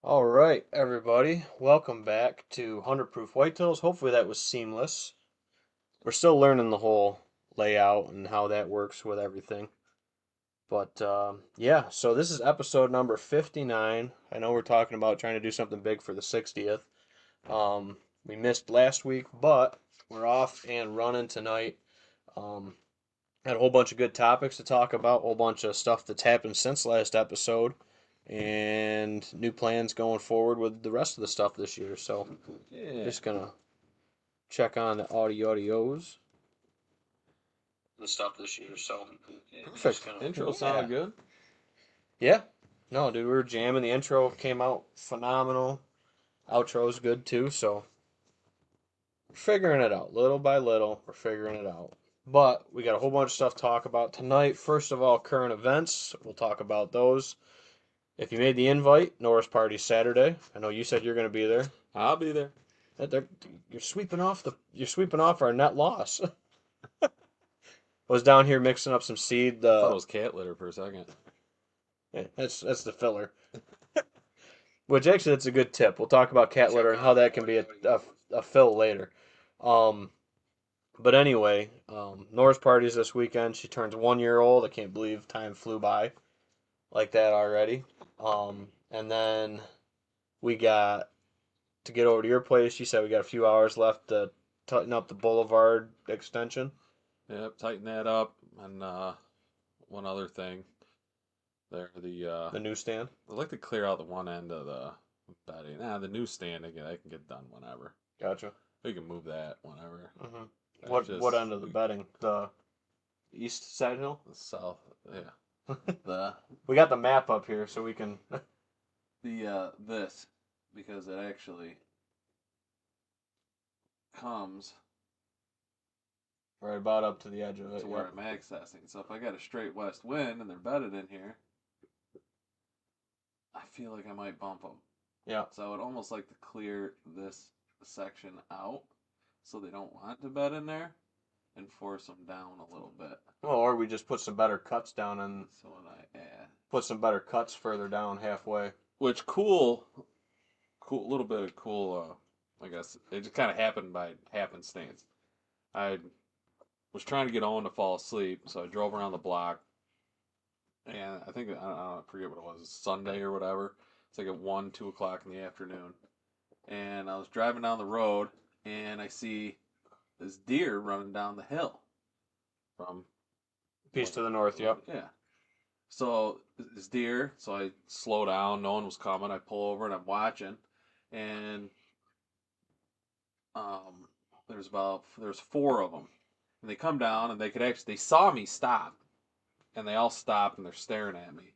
All right, everybody, welcome back to 100 Proof Whitetails. Hopefully that was seamless. We're still learning the whole layout and how that works with everything. But yeah, so this is episode number 59. I know we're talking about trying to do something big for the 60th. We missed last week, but we're off and running tonight. Um, Had a whole bunch of good topics to talk about, a whole bunch of stuff that's happened since last episode, and new plans going forward with the rest of the stuff this year. So, Yeah. just gonna check on the audios, the stuff this year. So, perfect. Intro Yeah, sounded good. yeah. No, dude, we were jamming. The intro came out phenomenal. Outro's good too. So, we're figuring it out little by little. We're figuring it out. But we got a whole bunch of stuff to talk about tonight. First of all, current events. We'll talk about those. If you made the invite, Norris Party Saturday. I know you said you're going to be there. I'll be there. You're sweeping off our net loss. Was down here mixing up some seed. I thought it was cat litter for a second. Yeah, that's the filler. Which actually that's a good tip. We'll talk about cat litter and how that can be a fill later. Um, but anyway, Norris Party's this weekend. She turns 1 year old. I can't believe time flew by like that already. And then we got to get over to your place. You said we got a few hours left to tighten up the boulevard extension. Yep, tighten that up. And one other thing there, The newsstand. I'd like to clear out the one end of the bedding. The newsstand again, I can get done whenever. Gotcha. We can move that whenever. hmm That's What just end of the bedding? The east side hill. the south. Yeah, the We got the map up here, so we can. this because it actually comes Right about up to the edge of it. to where I'm accessing. So if I got a straight west wind and they're bedded in here, I feel like I might bump them. Yeah. So I would almost like to clear this section out so they don't want to bed in there and force them down a little bit. Well, or we just put some better cuts down and So when I add, put some better cuts further down halfway. which little bit of cool. I guess it just kind of happened by happenstance. I was trying to get Owen to fall asleep, so I drove around the block, and I forget what it was, Sunday or whatever. It's like at 1, 2 o'clock in the afternoon, and I was driving down the road, and I see this deer running down the hill from Piece to the north. Yep. yeah. So this deer, so I slow down. No one was coming. I pull over and I'm watching, and um, there's four of them, and they come down and they saw me stop, and they all stopped and they're staring at me,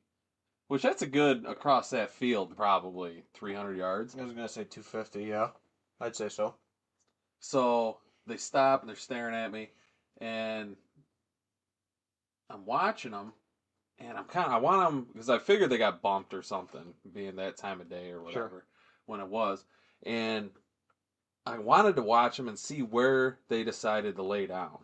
which that's a good across that field probably 300 yards. I was gonna say 250. Yeah, I'd say so. So they stop and they're staring at me, and I'm watching them, and I want them because I figured they got bumped or something, being that time of day or whatever Sure. when it was, and I wanted to watch them and see where they decided to lay down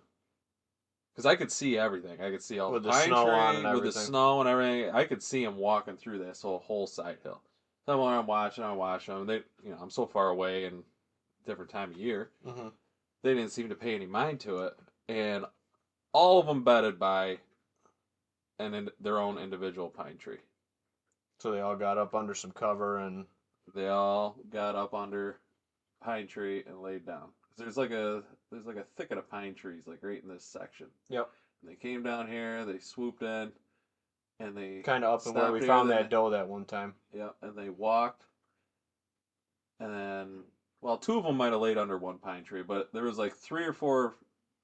because I could see everything. I could see all With the the pine snow on and tree with the everything. snow and everything. I could see them walking through this whole side hill. So when I'm watching, them. I'm so far away and different time of year. hmm They didn't seem to pay any mind to it, and all of them bedded by their own individual pine tree. So they all got up under some cover and. They all got up under pine tree and laid down. There's like a thicket of pine trees like right in this section. Yep. And they came down here, they swooped in, and they Kind of up and where we stopped found here. that doe that one time. Yeah, and they walked, and then two of them might have laid under one pine tree, but there was like three or four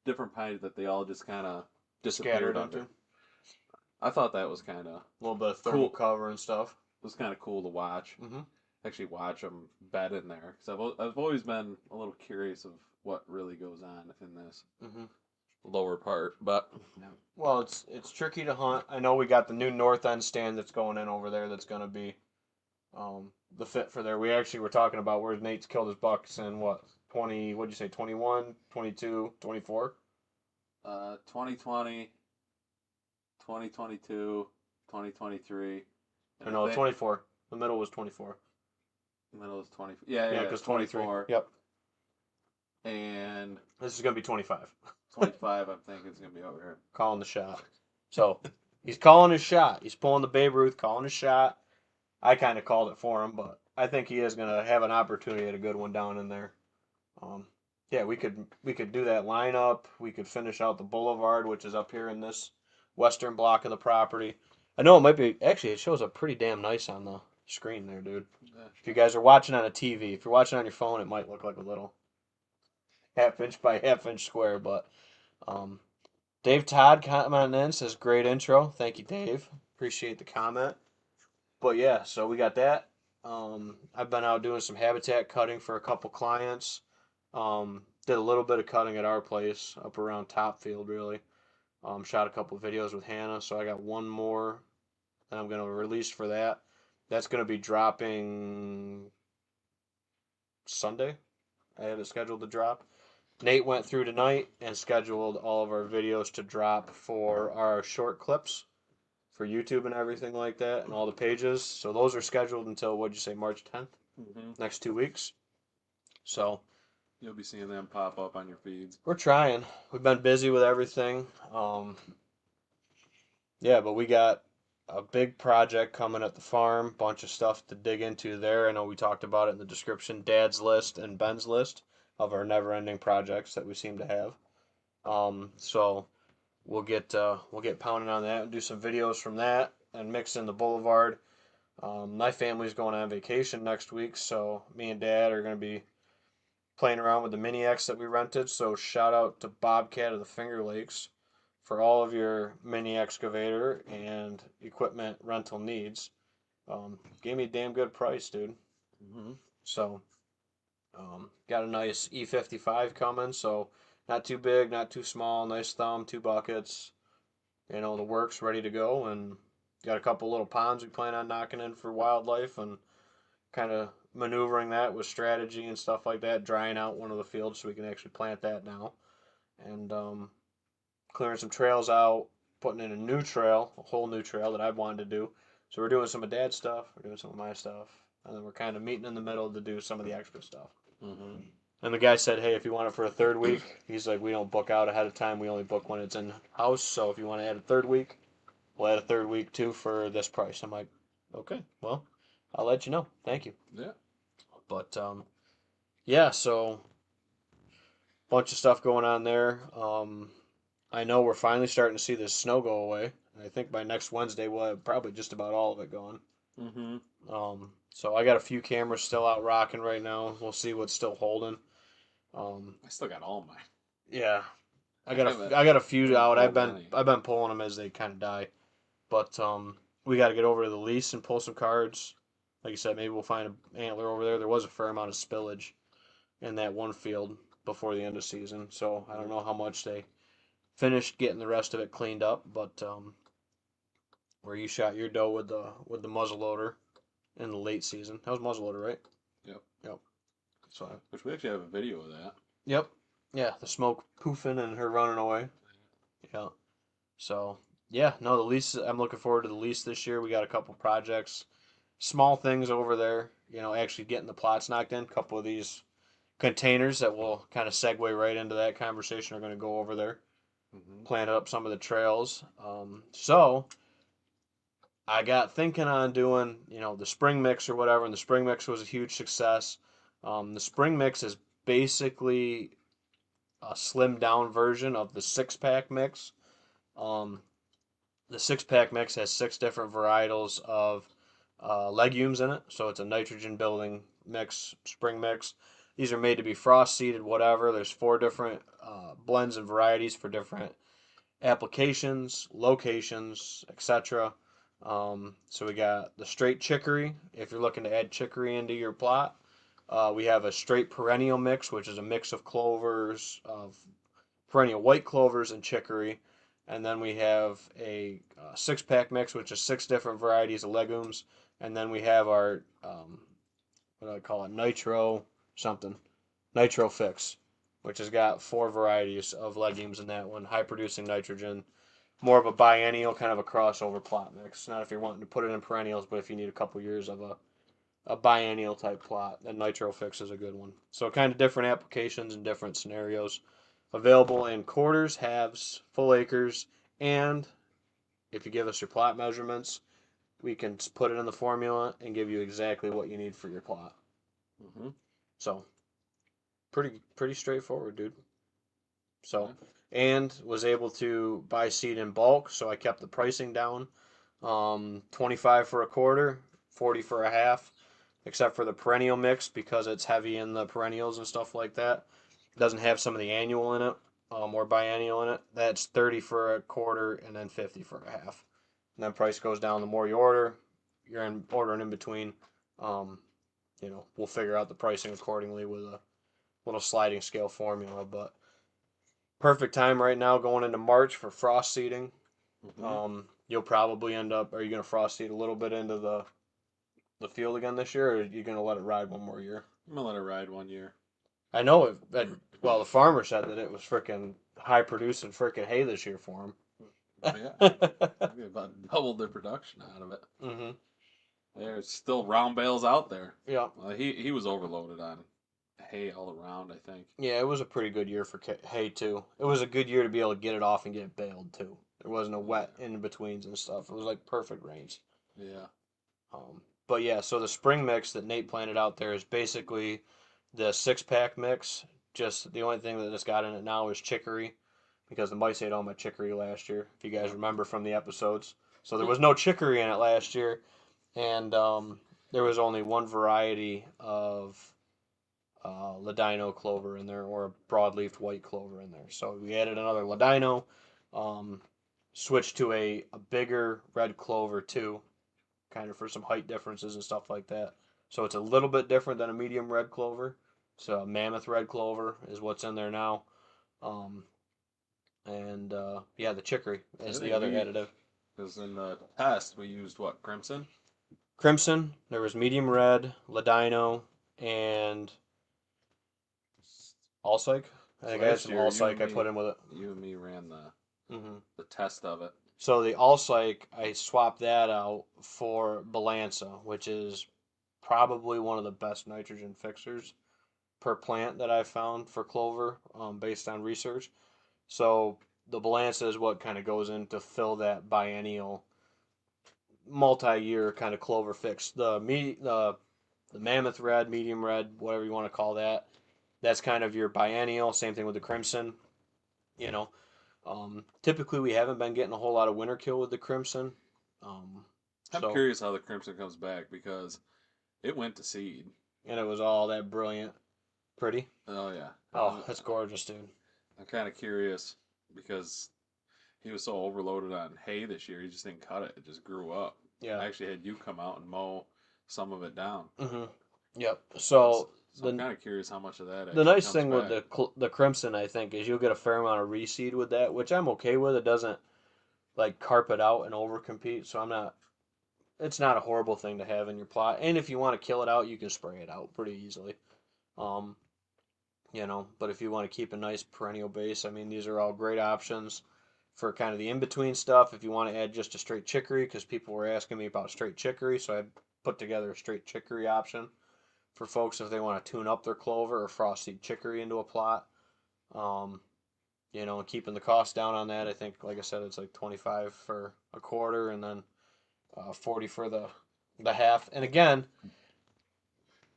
different pines that they all just kind of disappeared Scattered under. into. I thought that was kind of A little bit of thermal cool. cover and stuff. It was kind of cool to watch. hmm Actually watch them bed in there because I've always been a little curious of what really goes on in this hmm lower part. But Well, it's tricky to hunt. I know we got the new north end stand that's going in over there. That's gonna be the fit for there. We actually were talking about where Nate's killed his bucks in what 20? What'd you say? 21, 22, 24. 2020, 2022, 2023. Or no, 24. The middle was 24. Middle is 20. Yeah, Yeah, yeah, because 23. 24. Yep. And This is gonna be 25. 25, I'm thinking it's going to be over here. Calling the shot. So he's calling his shot. He's pulling the Babe Ruth, calling his shot. I kind of called it for him, but I think he is gonna have an opportunity at a good one down in there. Um, yeah, we could do that lineup. We could finish out the Boulevard, which is up here in this western block of the property. I know it might be actually it shows up pretty damn nice on the screen there, dude. Yeah. If you guys are watching on a TV, if you're watching on your phone, it might look like a little half inch by half inch square. But um, Dave Todd commenting in says great intro. Thank you, Dave. Appreciate the comment. But yeah, so we got that. I've been out doing some habitat cutting for a couple clients. Did a little bit of cutting at our place up around Topfield, really. Shot a couple videos with Hannah, so I got one more that I'm gonna release for that. That's gonna be dropping Sunday. I had it scheduled to drop. Nate went through tonight and scheduled all of our videos to drop for our short clips for YouTube and everything like that, and all the pages. So those are scheduled until what'd you say, March 10th? Mm-hmm. Next 2 weeks. So You'll be seeing them pop up on your feeds. we're trying. We've been busy with everything. Yeah, but we got a big project coming at the farm. Bunch of stuff to dig into there. I know we talked about it in the description. Dad's list and Ben's list of our never-ending projects that we seem to have. So we'll get pounding on that and do some videos from that and mix in the Boulevard. My family's going on vacation next week, so me and Dad are going to be playing around with the Mini X that we rented. So shout out to Bobcat of the Finger Lakes for all of your mini excavator and equipment rental needs. Gave me a damn good price, dude. Mm-hmm. So got a nice E55 coming, so not too big, not too small, nice thumb, two buckets, the works ready to go, and got a couple little ponds we plan on knocking in for wildlife and kind of maneuvering that with strategy and stuff like that, drying out one of the fields so we can actually plant that now, and clearing some trails out, putting in a new trail, a whole new trail that I've wanted to do. So we're doing some of Dad's stuff, we're doing some of my stuff, and then we're kind of meeting in the middle to do some of the extra stuff. Mm-hmm. And the guy said, hey, if you want it for a third week, he's like, we don't book out ahead of time. We only book when it's in house. So if you want to add a third week, we'll add a third week too for this price. I'm like, okay, well, I'll let you know. Thank you. Yeah. But yeah, so bunch of stuff going on there. I know we're finally starting to see this snow go away. And I think by next Wednesday we'll have probably just about all of it gone. Mm-hmm. So I got a few cameras still out rocking right now. We'll see what's still holding. I still got all mine. Yeah, I I got haven't, a I got a few haven't out. I've pulled been any. I've been pulling them as they kind of die, but we got to get over to the lease and pull some cards. Like you said, maybe we'll find an antler over there. There was a fair amount of spillage in that one field before the end of season, so I don't know how much they finished getting the rest of it cleaned up. But where you shot your doe with the muzzle loader in the late season, that was muzzle loader, right? Yep. Yep. So Which we actually have a video of that. yep, yeah, the smoke poofing and her running away. Yeah. So yeah, no, the lease. I'm looking forward to the lease this year. We got a couple projects, small things over there. Actually getting the plots knocked in. A couple of these containers that will kind of segue right into that conversation are going to go over there, Mm-hmm. plant up some of the trails. So I got thinking on doing, the spring mix or whatever, and the spring mix was a huge success. The spring mix is basically a slimmed down version of the 6-pack mix. Um, the 6-pack mix has 6 different varietals of legumes in it, so it's a nitrogen building mix, spring mix. These are made to be frost seeded, whatever. There's 4 different blends and varieties for different applications, locations, etc. So we got the straight chicory. If you're looking to add chicory into your plot, we have a straight perennial mix, which is a mix of clovers, of perennial white clovers and chicory. And then we have a 6-pack mix, which is 6 different varieties of legumes. And then we have our, what do I call it, nitro something, nitro fix, which has got 4 varieties of legumes in that one, high producing nitrogen, more of a biennial kind of a crossover plot mix. Not if you're wanting to put it in perennials, but if you need a couple years of a biennial type plot, and Nitro Fix is a good one. So kind of different applications and different scenarios. Available in quarters, halves, full acres, and if you give us your plot measurements, we can put it in the formula and give you exactly what you need for your plot. Mm-hmm. So pretty straightforward, dude. So Yeah. and was able to buy seed in bulk, so I kept the pricing down. 25 for a quarter, 40 for a half, except for the perennial mix because it's heavy in the perennials and stuff like that. It doesn't have some of the annual in it, or biennial in it. That's 30 for a quarter and then 50 for a half. And then price goes down the more you order. You're ordering in between. Um, we'll figure out the pricing accordingly with a little sliding scale formula. But perfect time right now going into March for frost seeding. Mm-hmm. You'll probably end up. Are you going to frost seed a little bit into the field again this year, or are you going to let it ride one more year? I'm gonna let it ride 1 year. I know well, the farmer said that it was freaking high producing freaking hay this year for Yeah, him. maybe about double the production out of it. hmm There's still round bales out there. Yeah, Well, he was overloaded on hay all around, I think. yeah, it was a pretty good year for hay too. It was a good year to be able to get it off and get it baled too. There wasn't a Yeah, wet in betweens and stuff. It was like perfect rains. yeah. But yeah, so the spring mix that Nate planted out there is basically the 6 pack mix. Just the only thing that it's got in it now is chicory because the mice ate all my chicory last year, if you guys remember from the episodes. So there was no chicory in it last year, and there was only one variety of Ladino clover in there, or a broadleaf white clover in there. So we added another Ladino, um, switched to a bigger red clover too, kind of for some height differences and stuff like that. So it's a little bit different than a medium red clover. So a mammoth red clover is what's in there now. Um, and yeah, the chicory I is the think other we, additive. because in the test we used what, crimson? Crimson, there was medium red, Ladino, and Alsike. I think I had Last some year, Alsike I put in with it. you and me ran the hmm the test of it. So the Alsike, I swapped that out for Balança, which is probably one of the best nitrogen fixers per plant that I've found for clover, based on research. So the Balança is what kind of goes in to fill that biennial, multi-year kind of clover fix. The mammoth red, medium red, whatever you want to call that. That's kind of your biennial. Same thing with the crimson. You know, typically we haven't been getting a whole lot of winter kill with the crimson. Um, I'm so curious how the crimson comes back because it went to seed. and it was all that brilliant, pretty. Oh yeah, Oh, that's gorgeous, dude. I'm kind of curious because he was so overloaded on hay this year. He just didn't cut it. It just grew up. Yeah. I actually had you come out and mow some of it down. hmm Yep. So, So I'm the kind of curious how much of that the actually nice comes thing with back. the crimson, I think, is you'll get a fair amount of reseed with that, which I'm okay with. It doesn't like carpet out and overcompete, so I'm not. It's not a horrible thing to have in your plot. And if you want to kill it out, you can spray it out pretty easily. Um, but if you want to keep a nice perennial base, I mean, these are all great options for kind of the in between stuff. If you want to add just a straight chicory, because people were asking me about straight chicory, so I put together a straight chicory option for folks if they want to tune up their clover or frost seed chicory into a plot. Um, and keeping the cost down on that. I think, like I said, it's like 25 for a quarter, and then 40 for the half. And again,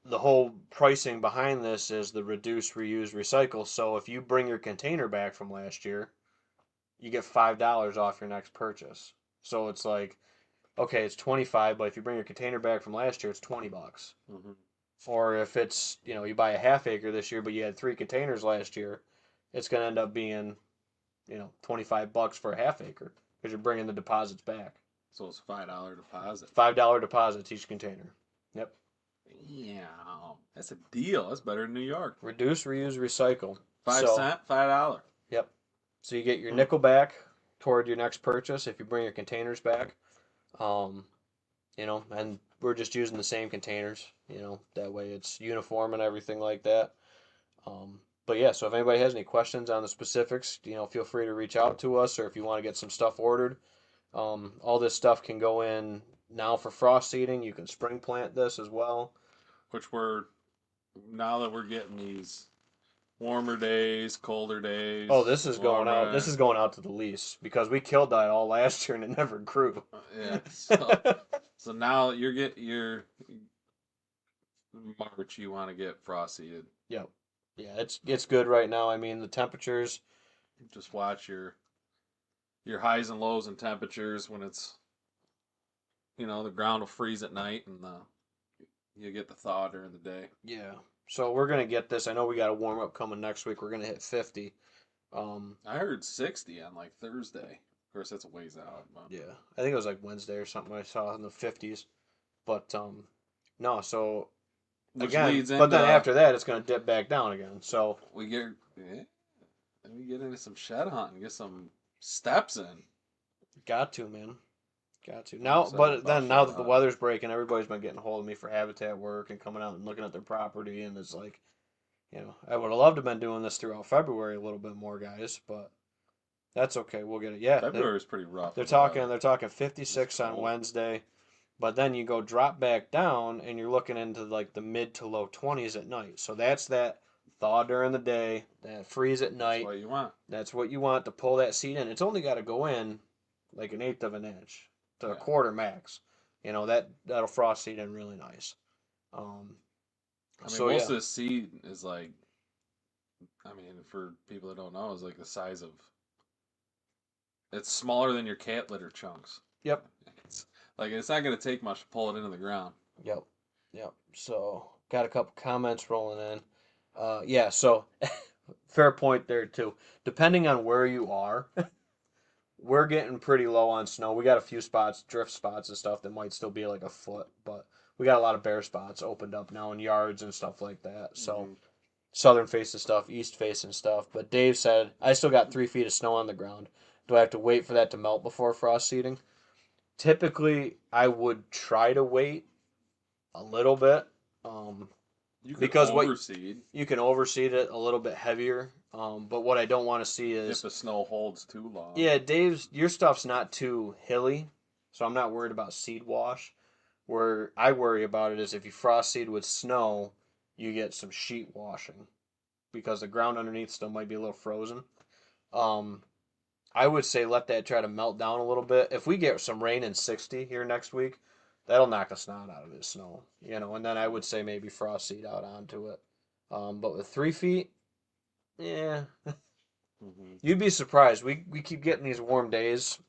the whole pricing behind this is the reduce, reuse, recycle. So if you bring your container back from last year, you get $5 off your next purchase. So it's like, okay, it's 25, but if you bring your container back from last year, it's $20. Hmm. Or if it's, you buy a half acre this year, but you had 3 containers last year, it's going to end up being, $25 for a half acre because you're bringing the deposits back. So it's $5 deposit. $5 deposits each container. Yep. Yeah, that's a deal. That's better than New York. Reduce, reuse, recycle. Five So, cent, $5. yep. So you get your Hmm. nickel back toward your next purchase if you bring your containers back. Um, and we're just using the same containers, that way it's uniform and everything like that. But yeah, so if anybody has any questions on the specifics, feel free to reach out to us, or if you want to get some stuff ordered, all this stuff can go in now for frost seeding. You can spring plant this as well. which we're now that we're getting these warmer days, colder Oh, days, this is going out. This warmer. is going out to the lease because we killed that all last year and it never grew. Yeah, so now you're get your March. You want to get frost seeded. Yep. Yeah, it's good right now. I mean, the temperatures. Just watch your highs and lows and temperatures when it's the ground will freeze at night and you get the thaw during the day. Yeah. So we're gonna get this. I know we got a warm up coming next week. We're gonna hit 50. I heard 60 on like Thursday. Of course, that's a ways out, but Yeah, I think it was like Wednesday or something. I saw in the 50s. But no. So which again, leads but then into after that, it's gonna dip back down again. So we get yeah, and we get into some shed hunting, get some steps in. got to, man. Got to I'm now, excited but about then now shed that the hunting. weather's breaking, everybody's been getting a hold of me for habitat work and coming out and looking at their property, and it's like, I would have loved to have been doing this throughout February a little bit more, guys, but that's okay. We'll get it. Yeah, February is pretty rough they're with the talking weather. they're talking It's 56 on cold. Wednesday, but then you go drop back down and you're looking into like the mid to low 20s at night. So that's that thaw during the day, that freeze at That's night. what you want. That's what you want to pull that seed in. It's only got to go in like an eighth of an inch to a Yeah. quarter max. That'll frost seed in really nice. Um, I mean, so most yeah, of the seed is like, I mean, for people that don't know, is like the size of. It's smaller than your cat litter chunks. yep, It's it's not gonna take much to pull it into the ground. yep, yep. So got a couple comments rolling in. Yeah, so fair point there too. Depending on where you are, we're getting pretty low on snow. We got a few spots, drift spots and stuff that might still be like a foot, but we got a lot of bare spots opened up now in yards and stuff like that. So Hmm. southern facing stuff, east facing stuff. But Dave said I still got 3 feet of snow on the ground. Do I have to wait for that to melt before frost seeding? Typically, I would try to wait a little bit, um, You could because what overseed you can overseed it a little bit heavier. But what I don't want to see if is, the snow holds too long. yeah, Dave's your stuff's not too hilly, so I'm not worried about seed wash. Where I worry about it is if you frost seed with snow, you get some sheet washing because the ground underneath still might be a little frozen. Um, I would say let that try to melt down a little bit. If we get some rain in 60 here next week, that'll knock the snot out of this snow, and then I would say maybe frost seed out onto it. But with 3 feet, yeah, Hmm. you'd be surprised. We keep getting these warm days,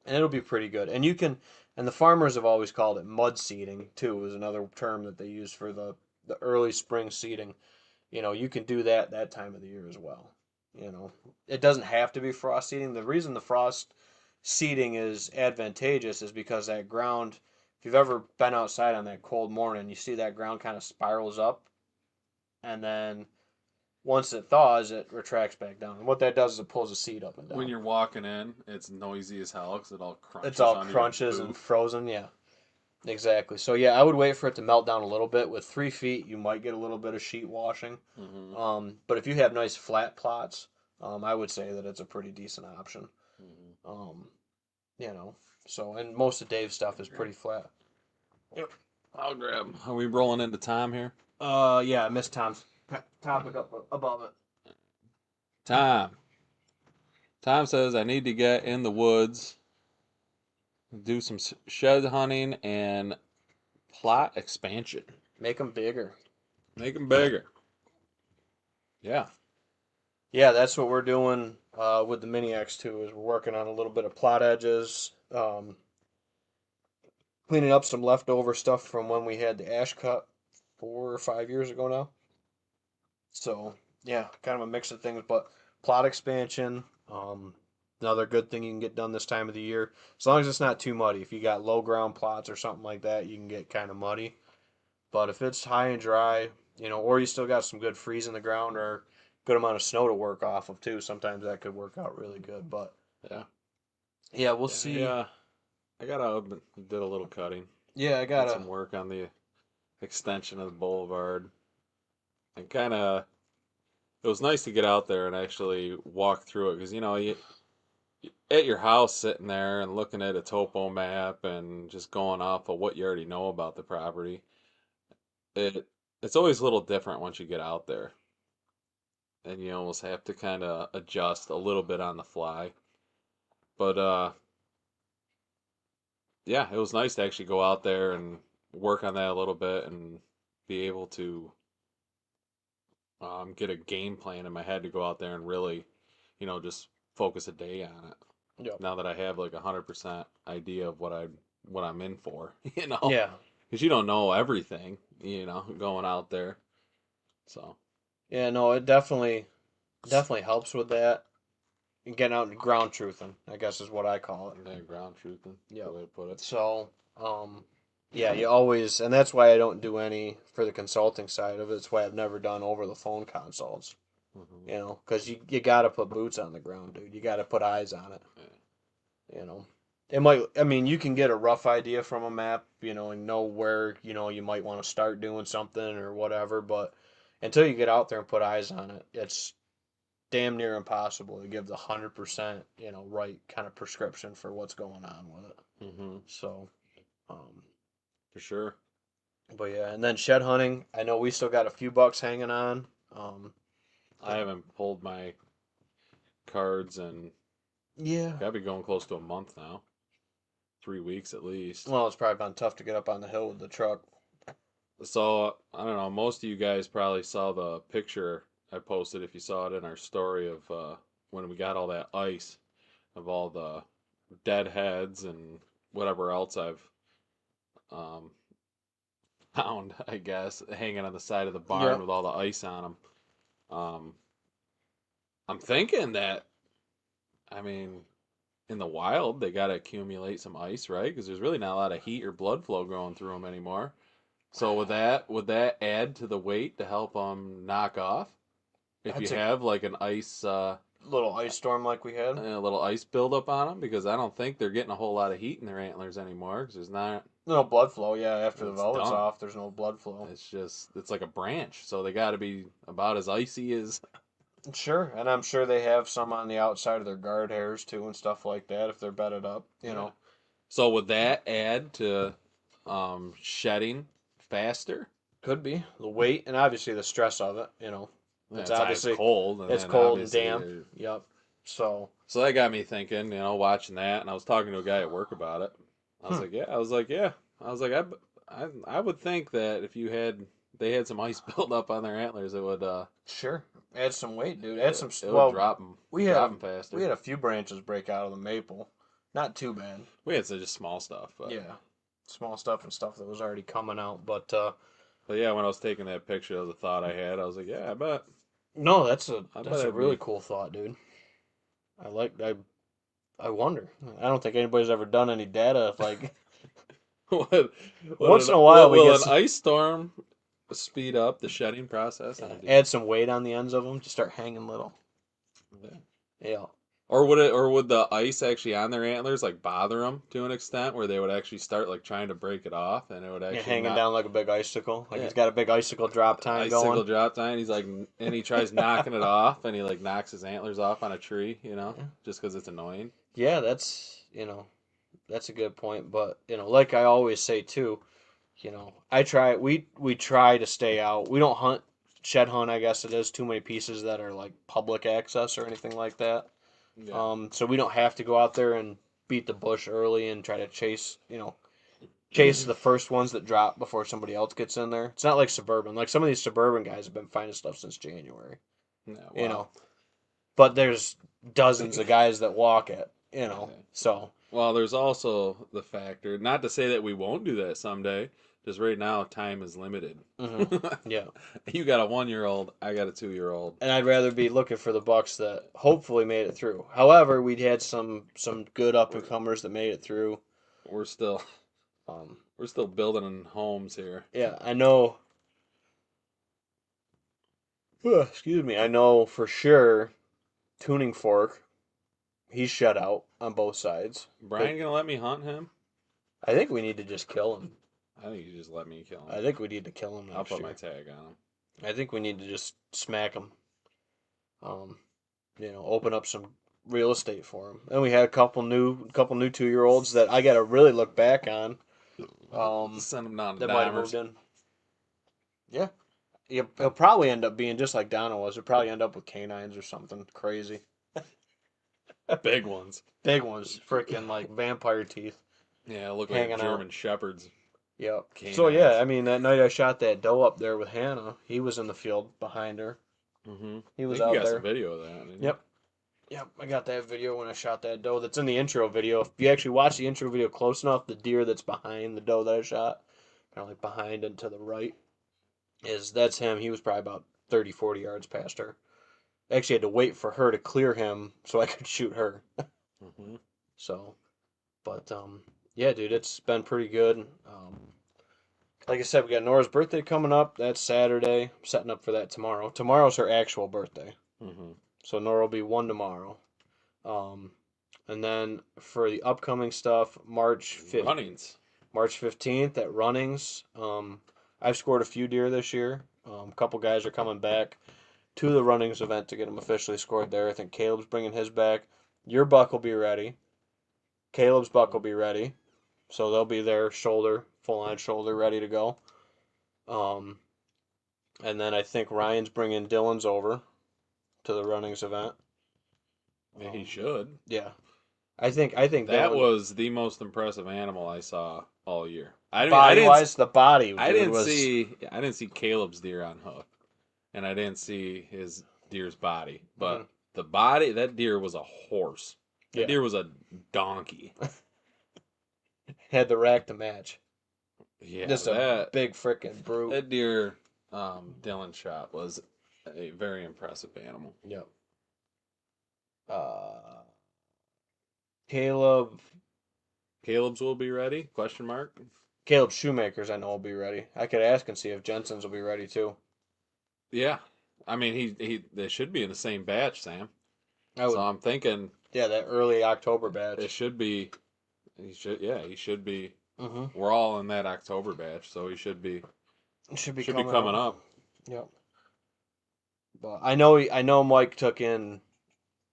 and it'll be pretty good. And the farmers have always called it mud seeding too, is another term that they use for the early spring seeding. You can do that time of the year as well. It doesn't have to be frost seeding. The reason the frost seeding is advantageous is because that ground, if you've ever been outside on that cold morning, you see that ground kind of spirals up, and then once it thaws, it retracts back down. And what that does is it pulls the seed up and When down. you're walking in, it's noisy as hell because it all It's crunches all under your crunches and boot. frozen. Yeah, exactly. So yeah, I would wait for it to melt down a little bit. With 3 feet, you might get a little bit of sheet washing. Hmm. But if you have nice flat plots, I would say that it's a pretty decent option. Hmm. Um, you know, and most of Dave's stuff is pretty flat. Yep. I'll grab 'em. Are we rolling into time here? Yeah, I missed Tom's topic up above it. Time. Time says I need to get in the woods, do some shed hunting and plot expansion. Make them bigger. Make them bigger. Yeah. Yeah, that's what we're doing with the Mini X2 is we're working on a little bit of plot edges, cleaning up some leftover stuff from when we had the ash cut 4 or 5 years ago now. So yeah, kind of a mix of things, but plot expansion, another good thing you can get done this time of the year, as long as it's not too muddy. If you got low ground plots or something like that, you can get kind of muddy. But if it's high and dry, or you still got some good freeze in the ground or good amount of snow to work off of too, sometimes that could work out really good. But Yeah. yeah, we'll Yeah. see. Yeah. I got did a little cutting. Yeah, I Did gotta. some work on the extension of the boulevard. And kind of, it was nice to get out there and actually walk through it because, at your house sitting there and looking at a topo map and just going off of what you already know about the property. it it's always a little different once you get out there, and you almost have to kind of adjust a little bit on the fly. But yeah, it was nice to actually go out there and work on that a little bit and be able to get a game plan in my head to go out there and really, just focus a day on it. Yep. Now that I have like 100% idea of what I'm in for, Yeah. because you don't know everything, going out there. So Yeah, no, it definitely helps with that. Getting out and ground truthing, I guess is what I call it. yeah, ground truthing, the Yep. way to put it. So, yeah, you always, and that's why I don't do any for the consulting side of it. It's why I've never done over the phone consults. Hmm. Because you got to put boots on the ground, dude. You got to put eyes on it. Yeah. You know, it might. I mean, you can get a rough idea from a map, and know where you might want to start doing something or whatever. But until you get out there and put eyes on it, it's damn near impossible to give the 100%, right kind of prescription for what's going on with it. Hmm. So, um, For sure. but yeah, and then shed hunting. I know we still got a few bucks hanging on. I haven't pulled my cards and Yeah. gotta be going close to a month now, 3 weeks at least. Well, it's probably been tough to get up on the hill with the truck. So I don't know. Most of you guys probably saw the picture I posted if you saw it in our story of when we got all that ice of all the dead heads and whatever else I've um, found, I guess, hanging on the side of the barn Yep. with all the ice on them. I'm thinking that, I mean, in the wild, they got to accumulate some ice, right? Because there's really not a lot of heat or blood flow going through them anymore. So would that add to the weight to help them knock off? If you That's a have like an ice, little ice storm like we had. a little ice buildup on them, because I don't think they're getting a whole lot of heat in their antlers anymore. Because there's not. No blood flow. Yeah, after the It's velvet's done. off, there's no blood flow. It's like a branch, so they got to be about as icy as. Sure, and I'm sure they have some on the outside of their guard hairs too and stuff like that if they're bedded up. Yeah. So would that add to shedding faster? Could be the weight and obviously the stress of it. Yeah, It's it's ice obviously cold, and it's then cold and obviously damp. Yep. So, so that got me thinking, watching that, and I was talking to a guy at work about it. I was hmm, like, yeah, I was like, yeah, I was like, I would think that if they had some ice built up on their antlers, sure. Add some weight, dude. Add some. it would Well, drop them we had drop a them we faster. had a few branches break out of the maple. Not too bad. We had some just small stuff, but Yeah, small stuff and stuff that was already coming out. But yeah, when I was taking that picture, that was a thought I had. I was like, yeah, no, that's a I bet that's a it'd really be. cool thought, dude. I wonder. I don't think anybody's ever done any data like what, once in a while we will get an ice storm speed up the shedding process on a deer? add some weight on the ends of them to start hanging little. Yeah. Yeah. Or would the ice actually on their antlers like bother them to an extent where they would actually start like trying to break it off, and it would Yeah, actually hanging not. down like a big icicle. Like Yeah, he's got a big icicle drop time icicle going. drop time. He's like, and he tries knocking it off, and he like knocks his antlers off on a tree, Yeah. just because it's annoying. Yeah, that's a good point. But like I always say too, we try to stay out. We don't hunt shed hunt, I guess it is, too many pieces that are like public access or anything like that. Yeah, So we don't have to go out there and beat the bush early and try to chase the first ones that drop before somebody else gets in there. It's not like suburban. Like some of these suburban guys have been finding stuff since January, yeah. you Well, know. But there's dozens of guys that walk it, yeah. So, Well, there's also the factor. Not to say that we won't do that someday. Just right now, time is limited. hmm, yeah. You got a 1 year old. I got a 2 year old. And I'd rather be looking for the bucks that hopefully made it through. However, we'd had some good up and We're comers that made it through. we're still Um, we're still building homes here. yeah, I know. Excuse me. I know for sure. Tuning fork. He's shut out on both sides. But Brian gonna let me hunt him? I think we need to just kill him. I think you just let me kill him. I think we need to kill him I'll next put my year. tag on him. I think we need to just smack him. Um, open up some real estate for him. And we had a couple new 2-year-olds that I got to really look back on. Send him down to That might have moved Dimers. in. Yeah. He'll probably end up being just like Donna was. He'll probably end up with canines or something crazy. Big ones. Big ones, freaking like vampire teeth Yeah, look like hanging out. German shepherds, Yep. So yeah, canines. I mean that night I shot that doe up there with Hannah. He was in the field behind her. Mm-hmm. He I was think you out got some there. video of that, didn't you? Yep. Yep. I got that video when I shot that doe. That's in the intro video. If you actually watch the intro video close enough, the deer that's behind the doe that I shot, kind of like behind and to the right, that's him. He was probably about 30, 40 yards past her. I actually had to wait for her to clear him so I could shoot her. Mm-hmm. So, but yeah, dude, it's been pretty good. Like I said, we got Nora's birthday coming up. That's Saturday. I'm setting up for that tomorrow. Tomorrow's her actual birthday, Mm-hmm. so Nora will be one tomorrow. Um, and then for the upcoming stuff, Runnings. March 15th at Runnings. I've scored a few deer this year. A couple guys are coming back to the Runnings event to get them officially scored there. I think Caleb's bringing his back. Your buck will be ready. Caleb's buck will be ready. So they'll be there, shoulder, full on shoulder, ready to go. Um, and then I think Ryan's bringing Dylan's over to the Runnings event. Yeah, he Um, should. yeah, I think That Dylan, was the most impressive animal I saw all year. body wise, the body I dude didn't was see Caleb's deer on hook, and I didn't see his deer's body. mhm, But the body, that deer was a horse. That yeah, deer was a donkey. had the rack to match. Yeah, Just a big freaking brute. that deer Dylan shot was a very impressive animal. Yep. Uh, Caleb, Caleb's will be ready? Question mark. Caleb Shoemakers, I know will be ready. I could ask and see if Jensen's will be ready too. Yeah, I mean he they should be in the same batch, Sam. I So would, I'm thinking yeah, that early October it batch. should be. He should be. Mm-hmm. We're all in that October batch, so he It should be should be coming coming up. up. Yep. But I know Mike took in.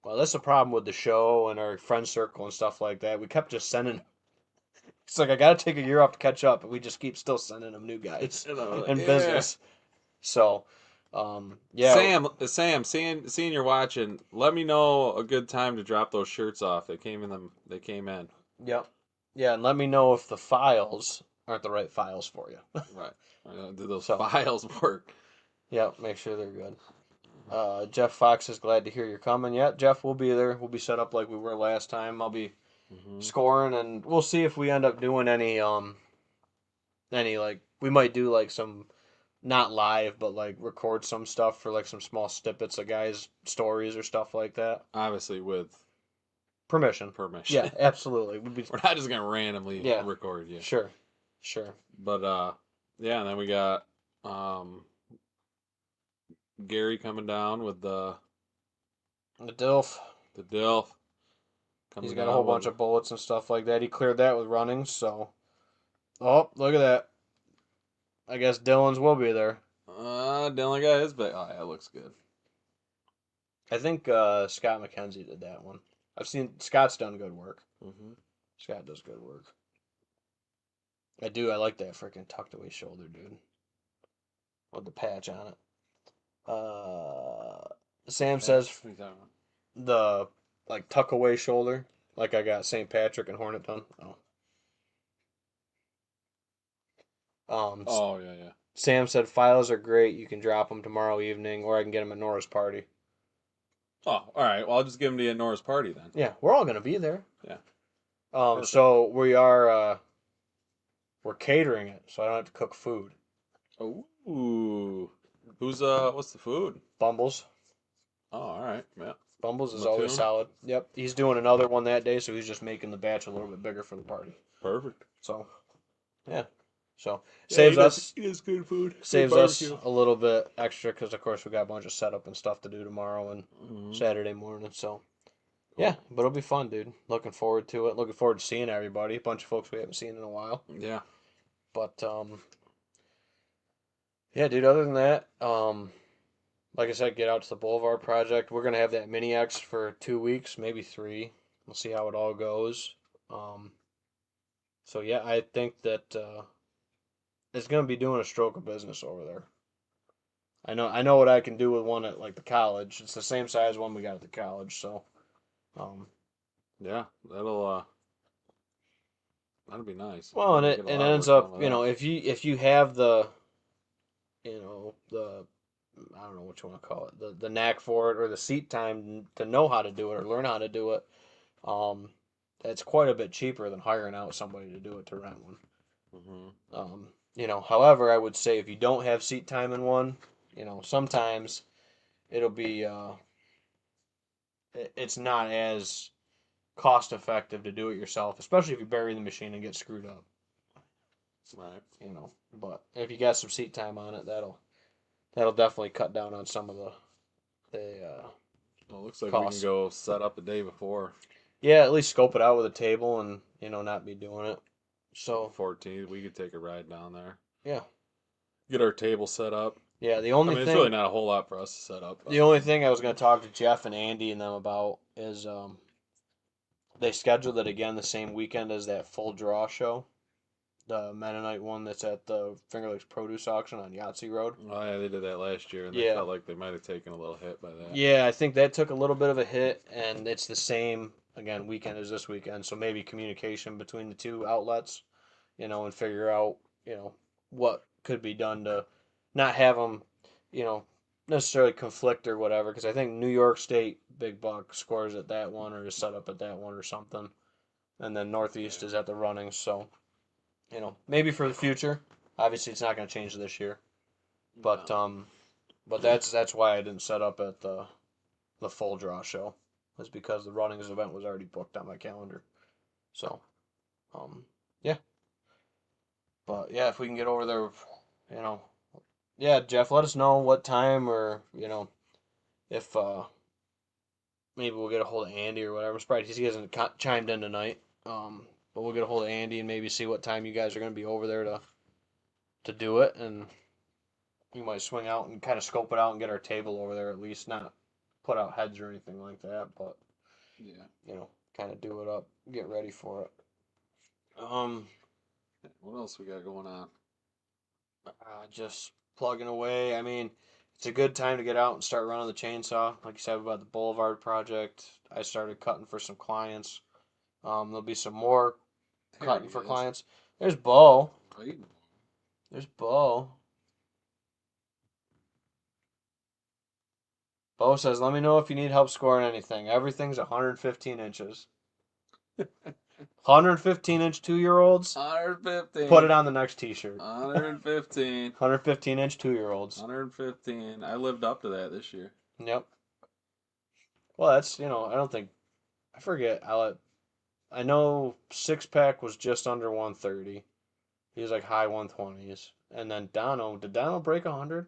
Well, that's the problem with the show and our friend circle and stuff like that. We kept just sending. It's like I got to take a year off to catch up, but we just keep still sending them new guys and Yeah. business. So, yeah, Sam, seeing you're watching, let me know a good time to drop those shirts off. They came in them. They came in. yep, yeah, and let me know if the files aren't the right files for you. Right. Do those So, files work? yeah, make sure they're good. Jeff Fox is glad to hear you're coming. Yeah, Jeff will be there. We'll be set up like we were last time. I'll be Hmm. scoring, and we'll see if we end up doing any like we might do like some not live, but like record some stuff for like some small snippets of guys' stories or stuff like that. Obviously, with Permission. Yeah, permission. absolutely. We'd be We're not just gonna randomly yeah, record you. sure, sure. But yeah, and then we got um Gary coming down with The Dilf. the Dilf He's coming got a whole down bunch with of bullets and stuff like that. He cleared that with running, so oh, look at that. I guess Dylan's will be there. Dylan got his back. Oh, yeah, it looks good. I think Scott McKenzie did that one. I've seen Scott's done good work. Hmm. Scott does good work. I do. I like that freaking tucked away shoulder, dude, with the patch on it. Sam says What are you talking about? the like tuck away shoulder, like I got St. Patrick and Hornet done. Oh. Oh, yeah, yeah. Sam said files are great. You can drop them tomorrow evening, or I can get them at Nora's party. Oh, all right. Well, I'll just give him to Nora's party then. Yeah, we're all gonna be there. Yeah, perfect. So we are we're catering it, so I don't have to cook food. Ooh, what's the food? Bumbles. Oh, all right. Yeah, Bumbles is always Mattoon. solid. Yep, he's doing another one that day, so he's just making the batch a little bit bigger for the party. Perfect. So yeah, so Yeah, saves us he does good food. Good saves us barbecue. a little bit extra because of course we got a bunch of setup and stuff to do tomorrow and Hmm. Saturday morning. So yeah, Cool. but it'll be fun, dude. Looking forward to it. Looking forward to seeing everybody. A bunch of folks we haven't seen in a while. Yeah. But yeah, dude. Other than that, like I said, get out to the Boulevard Project. We're gonna have that mini X for 2 weeks, maybe three. We'll see how it all goes. Um, so yeah, I think that it's gonna be doing a stroke of business over there. I know what I can do with one at like the college. It's the same size one we got at the college. So, um, Yeah, that'll be nice. well, and Get a it lot of ends work done up, with that. if you have the, the I don't know what you want to call it, the knack for it or the seat time to know how to do it or learn how to do it, um, it's quite a bit cheaper than hiring out somebody to do it to rent one. Hmm. However, I would say if you don't have seat time in one, sometimes it'll be it's not as cost effective to do it yourself, especially if you bury the machine and get screwed up. Right. But if you got some seat time on it, that'll definitely cut down on some of the Well, it looks like we can costs. go set up the day before Yeah, at least scope it out with a table and not be doing it. the So 14th. We could take a ride down there, yeah, get our table set up. yeah. I mean, it's really not a whole lot for us to set up, The but only thing I was going to talk to Jeff and Andy and them about is they scheduled it again the same weekend as that full draw show, the Mennonite one that's at the Finger Lakes Produce Auction on Yahtzee Road. oh yeah, they did that last year, and they Yeah, felt like they might have taken a little hit by that. yeah. I think that took a little bit of a hit, and it's the same again weekend as this weekend. So maybe communication between the two outlets, and figure out, what could be done to not have them, you know, necessarily conflict or whatever. Because I think New York State Big Buck scores at that one or is set up at that one or something, and then Northeast Yeah. is at the running. So, maybe for the future. Obviously, it's not going to change this year, but No. that's why I didn't set up at the full draw show, was because the runnings event was already booked on my calendar. So, um, yeah, but yeah, if we can get over there, you know, yeah, Jeff, let us know what time, or if maybe we'll get a hold of Andy or whatever. I'm surprised he hasn't chimed in tonight. But we'll get a hold of Andy and maybe see what time you guys are going to be over there to do it, and we might swing out and kind of scope it out and get our table over there at least, not put out heads or anything like that, but Yeah. kind of do it up, get ready for it. What else we got going on? Just plugging away. I mean, it's a good time to get out and start running the chainsaw. Like you said about the Boulevard project, I started cutting for some clients. There'll be some more There cutting he for is. clients. There's Bo. Right. There's Bo. Bo says, "Let me know if you need help scoring anything. Everything's 115 inches. 115-inch 2-year-olds. Put it 115. on the next T-shirt. 115. 115-inch 2-year-olds. 115. I lived up to that this year. Yep. Well, that's I don't think I forget. I know six pack was just under 130. He was like high 120s. And then did Dono break 100?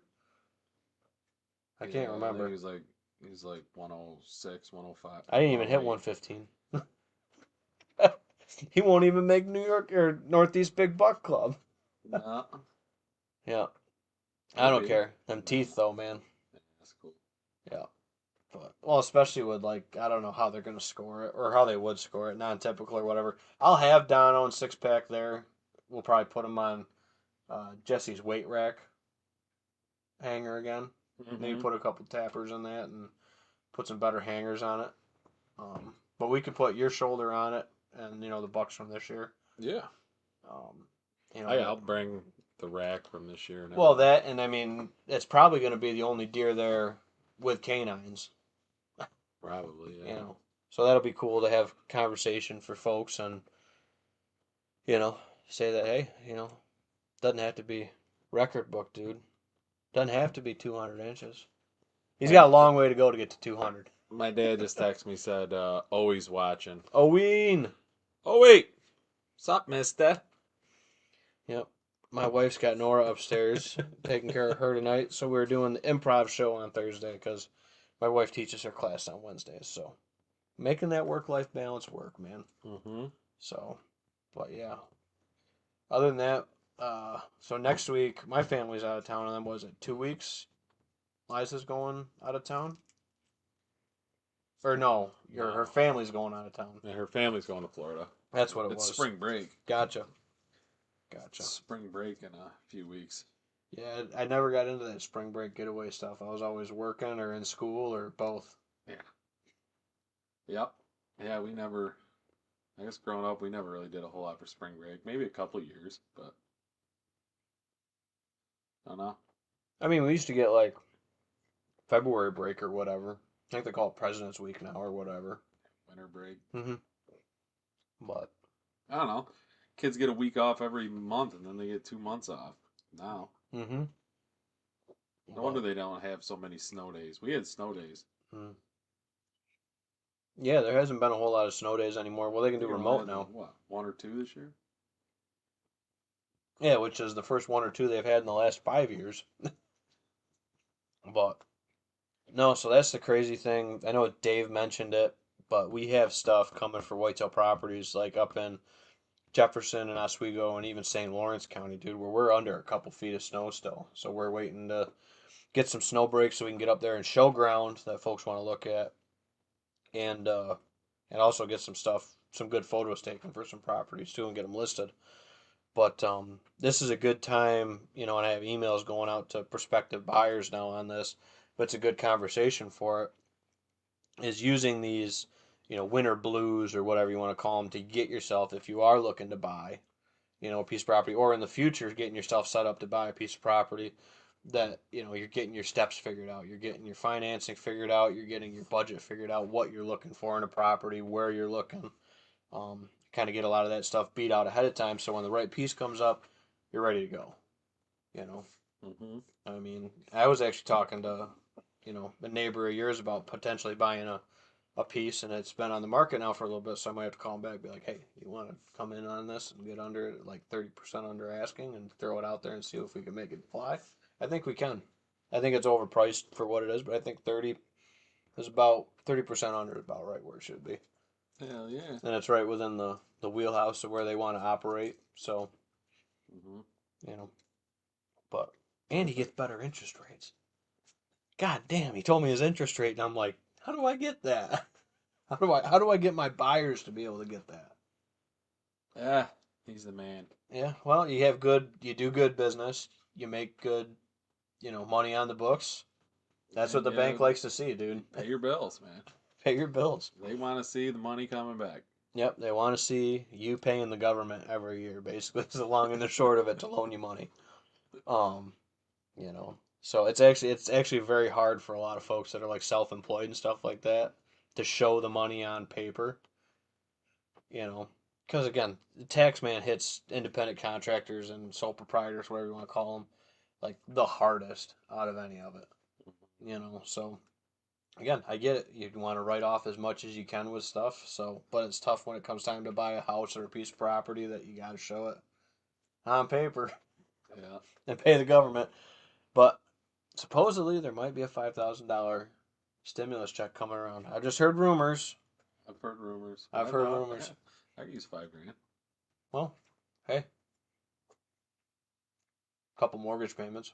I Yeah, can't I think remember. he's like 106, 105, I didn't even hit 108. 115. He won't even make New York or Northeast Big Buck Club. No, Yeah, I could don't be. care. Them No, teeth though, man. yeah, that's cool. Yeah, but well, especially with like I don't know how they're gonna score it or how they would score it, non-typical or whatever. I'll have Dono and six pack there. We'll probably put them on Jesse's weight rack hanger again. Maybe Hmm. put a couple tappers in that and put some better hangers on it. But we could put your shoulder on it and the bucks from this year. Yeah, Um, you know I'll that. bring the rack from this year and Well, everything. that and I mean it's probably going to be the only deer there with canines. Probably, You yeah. know, so that'll be cool to have conversation for folks and you know say that hey doesn't have to be record book, dude. Doesn't have to be 200 inches. He's My got a long way to go to get to 200. my dad just texted me said, always watching. Oween. Oh wait, sup, Mister? Yep. My wife's got Nora upstairs taking care of her tonight, so we're doing the improv show on Thursday because my wife teaches her class on Wednesdays. So making that work-life balance work, man. Mm-hmm. So, but yeah. Other than that, so next week my family's out of town, and then was it 2 weeks? Liza's going out of town, or no, her No, family's going out of town. and her family's going to Florida. That's what it It's was. spring break. Gotcha. Gotcha. Spring break in a few weeks. Yeah, I never got into that spring break getaway stuff. I was always working or in school or both. Yeah. Yep. Yeah, we never. I guess growing up, we never really did a whole lot for spring break. Maybe a couple years, but I don't know. I mean, we used to get like February break or whatever. I think they call it President's Week now or whatever. Winter break. Hmm. But I don't know. Kids get a week off every month, and then they get 2 months off now. hmm No wonder but they don't have so many snow days. We had snow days. mm. Yeah, there hasn't been a whole lot of snow days anymore. Well, they I can do think it only remote has been now. what, one or two this year. Yeah, which is the first one or two they've had in the last 5 years. But no, so that's the crazy thing. I know Dave mentioned it, but we have stuff coming for whitetail properties like up in Jefferson and Oswego and even St. Lawrence County, dude, where we're under a couple feet of snow still. So we're waiting to get some snow breaks so we can get up there and show ground that folks want to look at, and uh, and also get some stuff, some good photos taken for some properties too, and get them listed. But this is a good time, and I have emails going out to prospective buyers now on this. But it's a good conversation for it. Is using these, winter blues or whatever you want to call them to get yourself if you are looking to buy, a piece of property, or in the future getting yourself set up to buy a piece of property that you're getting your steps figured out, you're getting your financing figured out, you're getting your budget figured out, what you're looking for in a property, where you're looking. Kind of get a lot of that stuff beat out ahead of time, so when the right piece comes up, you're ready to go. You know, Mm-hmm. I mean, I was actually talking to a neighbor of yours about potentially buying a piece, and it's been on the market now for a little bit, so I might have to call him back and be like, hey, you want to come in on this and get under it, like 30% under asking, and throw it out there and see if we can make it fly? I think we can. I think it's overpriced for what it is, but I think 30 is about 30% under is about right where it should be. Hell yeah. And it's right within the wheelhouse of where they want to operate. So, Mm-hmm. you know, but, and he gets better interest rates. God damn, he told me his interest rate, and I'm like, how do I get that? How do I get my buyers to be able to get that? Yeah, he's the man. Yeah, well, you do good business, you make good, money on the books. That's what And the bank likes to see, dude. you pay your bills, man. Pay your bills. They want to see the money coming back. Yep, they want to see you paying the government every year, basically. It's the long and the short of it to loan you money. Um, so it's actually very hard for a lot of folks that are like self-employed and stuff like that to show the money on paper. You know, because again, the tax man hits independent contractors and sole proprietors, whatever you want to call them, like the hardest out of any of it. So again, I get it. You want to write off as much as you can with stuff. So, but it's tough when it comes time to buy a house or a piece of property that you got to show it on paper Yeah, and pay the government. But supposedly there might be a $5,000 stimulus check coming around. I've just heard rumors. I've heard rumors. I've heard rumors. I could use 5 grand. Well, hey, a couple mortgage payments,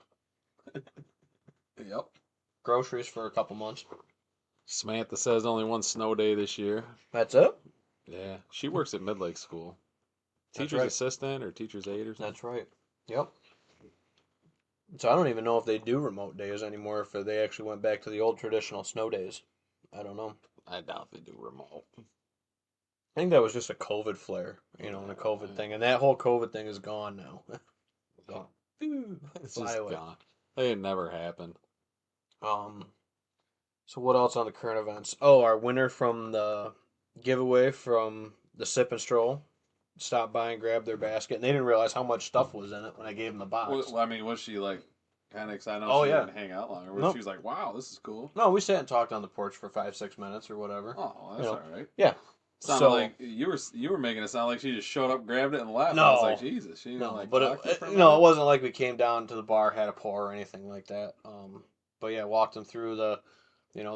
Yep. groceries for a couple months. Samantha says only one snow day this year. That's it. Yeah, she works at Midlake School. That's Teacher's right. assistant or teacher's aide or something. That's right. Yep. So I don't even know if they do remote days anymore. If they actually went back to the old traditional snow days, I don't know. I doubt they do remote. I think that was just a COVID flare, and a COVID thing, and that whole COVID thing is gone now. Gone. It's Fly just away. gone. It never happened. Um. So what else on the current events? Oh, our winner from the giveaway from the Sip and Stroll stopped by and grabbed their basket, and they didn't realize how much stuff was in it when I gave them the box. Well, I mean, was she like kind of excited? I know Oh she yeah. didn't hang out long, or was she Nope. was like, "Wow, this is cool." No, we sat and talked on the porch for 5, 6 minutes or whatever. Oh, You that's know. all right. Yeah. Sounded So like you were making it sound like she just showed up, grabbed it, and left. I was like, no, Jesus, she didn't no, like but talk to you for a it minute. wasn't like we came down to the bar, had a pour or anything like that. But yeah, walked them through the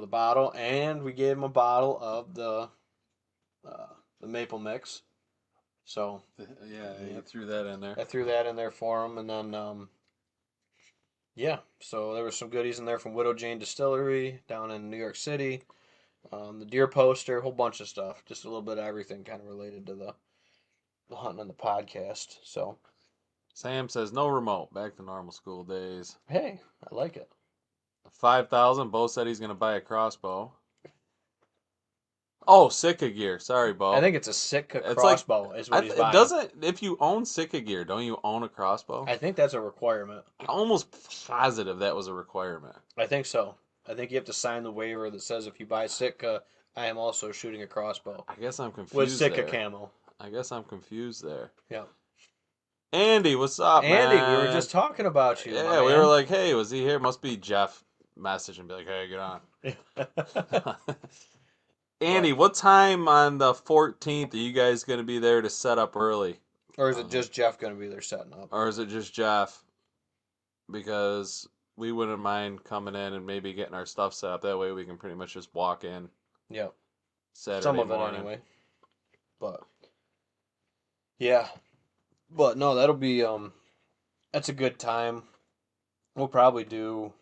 bottle, and we gave them a bottle of uh, the maple mix. So Yeah, you yep, threw that in there. I threw that in there for them, and then yeah, so there was some goodies in there from Widow Jane Distillery down in New York City. The deer poster, a whole bunch of stuff, just a little bit of everything kind of related to the hunting and the podcast. So Sam says no remote. Back to normal school days. Hey, I like it. 5,000. Bo said he's gonna buy a crossbow. Oh, Sitka gear. Sorry, I Bo. think it's a Sitka It's like crossbow is what he's it buying. doesn't. If you own Sitka gear, don't you own a crossbow? I think that's a requirement. I'm almost positive that was a requirement. I think so. I think you have to sign the waiver that says if you buy Sitka, I am also shooting a crossbow I guess I'm with confused Sitka there. camo. I guess I'm confused there. Yeah. Andy, what's up, Andy, we were man? just talking about you, my Yeah, we were man. like, hey, was he here? Must be Jeff message and be like, hey, get on. Andy, But what time on the 14th are you guys going to be there to set up early? or is it just Jeff going to be there setting up? Or is it just Jeff? Because we wouldn't mind coming in and maybe getting our stuff set up. That way we can pretty much just walk in Yep. Some Saturday of it morning. anyway. But yeah. But no, that'll be that's a good time. We'll probably do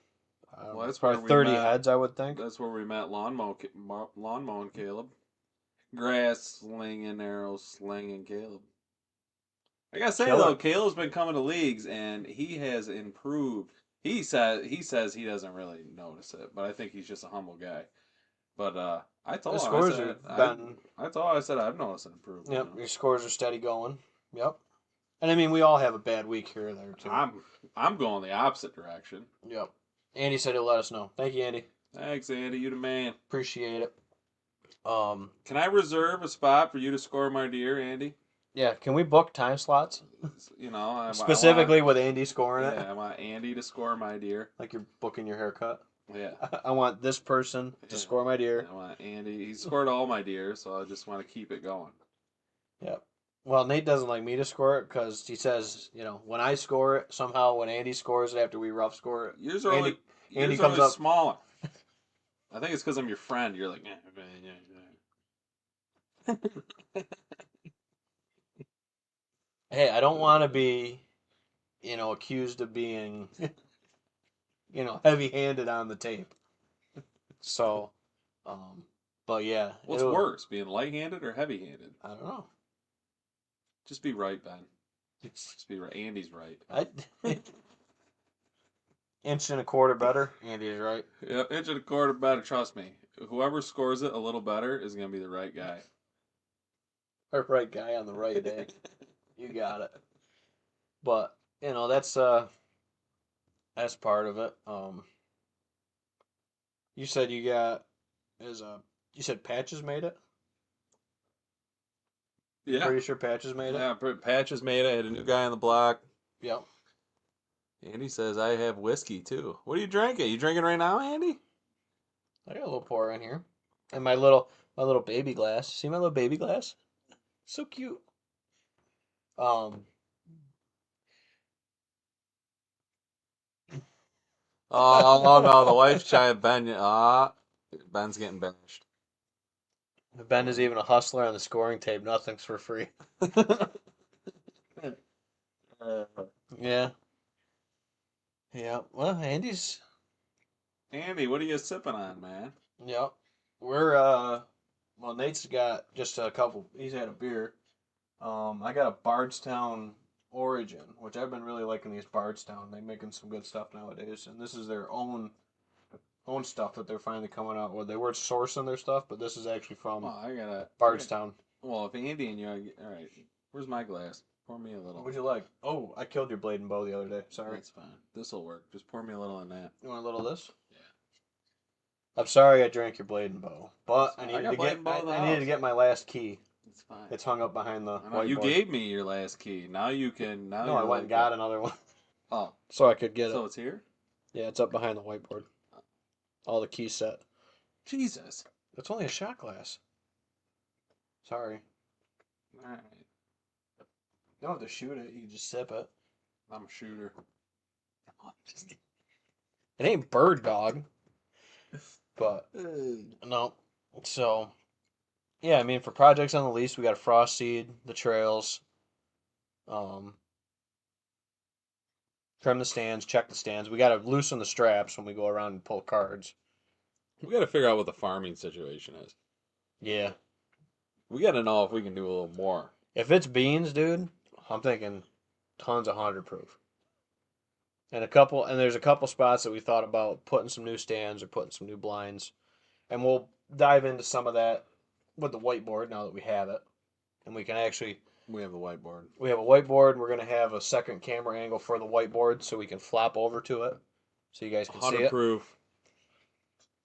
I don't Well, know, that's where probably we 30 met. heads I would think. That's where we met lawn mowing Caleb. Grass slinging, arrows slinging Caleb. I gotta say Killer. though, Caleb's been coming to leagues and he has improved. He says he doesn't really notice it, but I think he's just a humble guy. But The scores have been I said I've noticed an improvement. yep, your scores are steady going. Yep. And I mean we all have a bad week here or there too. I'm going the opposite direction. Yep. Andy said he'll let us know. Thank you, Andy. Thanks, Andy. You the man. Appreciate it. Can I reserve a spot for you to score my deer, Andy? Yeah, can we book time slots? You know, Specifically with Andy scoring it? I want Andy to score my deer. Like you're booking your haircut? Yeah. I want this person to Yeah. score my deer. I want Andy. He scored all my deer, so I just want to keep it going. Yep. Well, Nate doesn't like me to score it because he says, when I score it, somehow when Andy scores it after we rough score it, Yours are Andy, Andy yours are comes only up. smaller. I think it's because I'm your friend. You're like, Hey, I don't want to be, accused of being, heavy-handed on the tape. So, but yeah, What's worse, being light-handed or heavy-handed? I don't know. Just be right, Ben. Just be right. Andy's right. Inch and a quarter better. Andy's right. Yeah, inch and a quarter better. Trust me. Whoever scores it a little better is gonna be the right guy. Our right guy on the right day. You got it. But that's part of it. You said you said Patches made it. Yeah. Pretty sure Patches made it. Yeah, Patches made it. I had a new guy on the block. Yep. Andy says I have whiskey too. What are you drinking? You drinking right now, Andy? I got a little pour in here, and my little baby glass. See my little baby glass? So cute. Um. Oh no, the wife's trying Ben. Ben's getting bashed. Ben is even a hustler on the scoring tape. Nothing's for free. Yeah. Yeah. Well, Andy's. Andy, what are you sipping on, man? Yep. We're well, Nate's got just a couple. He's had a beer. I got a Bardstown Origin, which I've been really liking these Bardstown. They're making some good stuff nowadays, and this is their own stuff that they're finally coming out with. They were sourcing their stuff, but this is actually from Well, Bardstown. Well, if Andy and you, all right. Where's my glass? Pour me a little. What would you like? Oh, I killed your blade and bow the other day. Sorry. That's fine. This'll work. Just pour me a little on that. You want a little of this? Yeah. I'm sorry I drank your blade and bow, but I got needed to blade get and bow in the I needed to house. get my last key. It's fine. It's hung up behind the I know, you whiteboard. gave me your last key. Now you can. Now No, I went and got another one Oh, so I could get so it. it's here. Yeah, it's up behind the whiteboard. All the keys set. Jesus. It's only a shot glass. Sorry. All right. You don't have to shoot it. You can just sip it. I'm a shooter. It ain't bird dog. But, no. So, yeah, I mean, for projects on the lease, we got a frost seed, the trails, trim the stands, check the stands. We got to loosen the straps when we go around and pull cards. We got to figure out what the farming situation is. Yeah. We got to know if we can do a little more. If it's beans, dude, I'm thinking tons of 100 proof. And there's a couple spots that we thought about putting some new stands or putting some new blinds. And we'll dive into some of that with the whiteboard now that we have it. And we can actually We have the whiteboard. we have a whiteboard. We're gonna have a second camera angle for the whiteboard so we can flop over to it so you guys can see 100 it. proof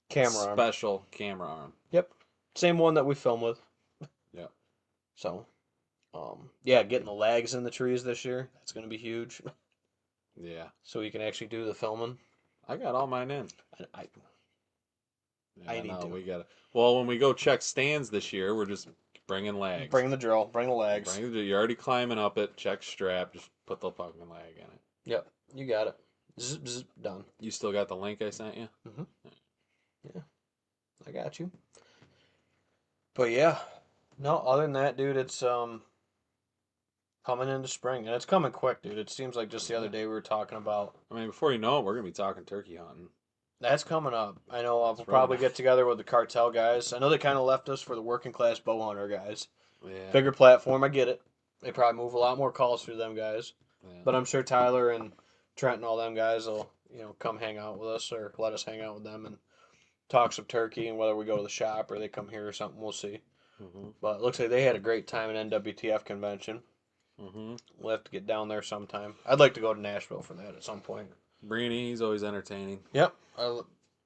Camera arm. special camera arm. Yep. Same one that we film with. Yeah. So, yeah, getting the lags in the trees this year, that's gonna be huge. Yeah. So we can actually do the filming. I got all mine in. I Yeah, I need to. we got it. Well, when we go check stands this year, we're just bringing lags. bring the drill, bring the lags. You're already climbing up it. Check strap. Just put the fucking lag in it. Yep, you got it. Zip, zip, done. You still got the link I sent you? Mm-hmm. Yeah, I got you. But yeah, no. Other than that, dude, it's coming into spring and it's coming quick, dude. It seems like just the other day we were talking about. I mean, before you know it, we're gonna be talking turkey hunting. That's coming up. I know I'll That's probably right. get together with the cartel guys. I know they kind of left us for the working class bow hunter guys. Yeah. Bigger platform, I get it. They probably move a lot more calls through them guys. Yeah. But I'm sure Tyler and Trent and all them guys will, come hang out with us or let us hang out with them and talk some turkey. And whether we go to the shop or they come here or something, we'll see. Mm-hmm. But it looks like they had a great time at NWTF convention. Mm-hmm. We'll have to get down there sometime. I'd like to go to Nashville for that at some point. Breeny, he's always entertaining. Yep,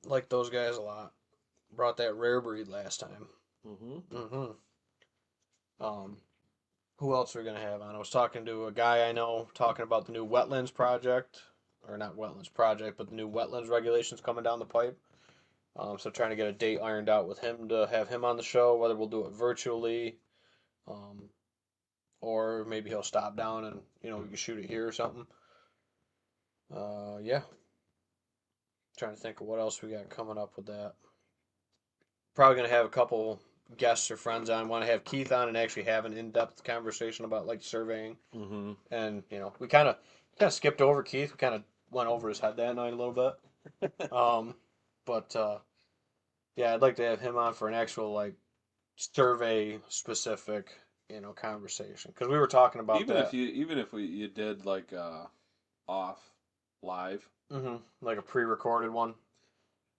like those guys a lot. Brought that rare breed last time. Mm-hmm. Um, who else are we gonna have on? I was talking to a guy I know talking about the new wetlands project, or not wetlands project, but the new wetlands regulations coming down the pipe. So trying to get a date ironed out with him to have him on the show. Whether we'll do it virtually, um, or maybe he'll stop down and we can shoot it here or something. Yeah. Trying to think of what else we got coming up with that. Probably gonna have a couple guests or friends on. Want to have Keith on and actually have an in-depth conversation about like surveying. Mm-hmm. And we kind of skipped over Keith. We kind of went over his head that night a little bit. But yeah, I'd like to have him on for an actual like survey specific conversation because we were talking about that. Even if you did like off live Like a pre-recorded one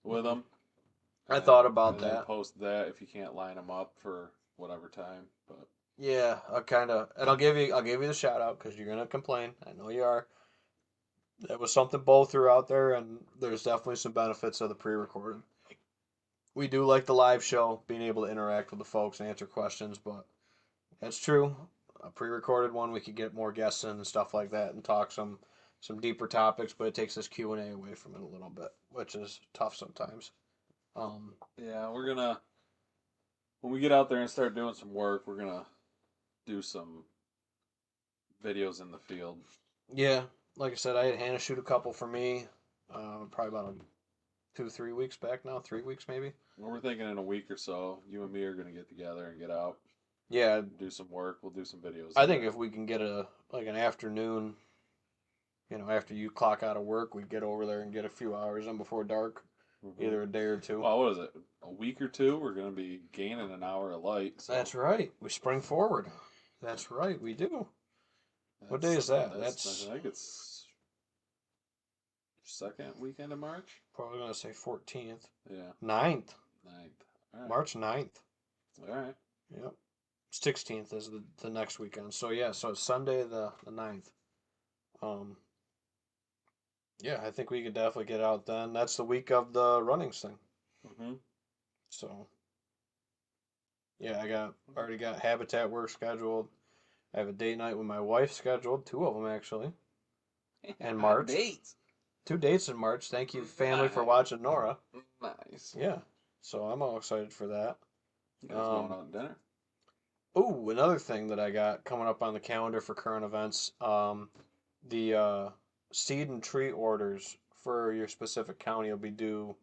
with them. I thought about and that. Then post that if you can't line them up for whatever time. But yeah, and I'll give you the shout out because you're gonna complain. I know you are. That was something both threw out there, and there's definitely some benefits of the pre-recorded. We do like the live show, being able to interact with the folks and answer questions, but that's true. A pre-recorded one, we could get more guests in and stuff like that, and talk some deeper topics, but it takes this Q&A away from it a little bit, which is tough sometimes. Yeah, we're gonna when we get out there and start doing some work, we're gonna do some videos in the field. Yeah, like I said, I had Hannah shoot a couple for me, probably about 2-3 weeks back now, 3 weeks maybe. Well, we're thinking in a week or so, you and me are gonna get together and get out. Yeah, Do some work. We'll do some videos. I think if we can get an afternoon, after you clock out of work, we get over there and get a few hours in before dark, either a day or two. Well, what is it? A week or two? We're gonna be gaining an hour of light. So. That's right. We spring forward. That's right. We do. What day is that? I think it's second weekend of March. Probably gonna say 14th. Yeah. 9th. 9th. All right. March 9th. All right. Yep. 16th is the next weekend. So yeah, so it's Sunday the 9th. Yeah, I think we could definitely get out then. That's the week of the runnings thing. So yeah, already got habitat work scheduled. I have a date night with my wife scheduled, 2 of them actually. In March. Dates. 2 dates in March. Thank you, family, for watching Nora. Nice. Yeah. So I'm all excited for that. You guys going out to dinner? Oh, another thing that I got coming up on the calendar for current events, the seed and tree orders for your specific county will be due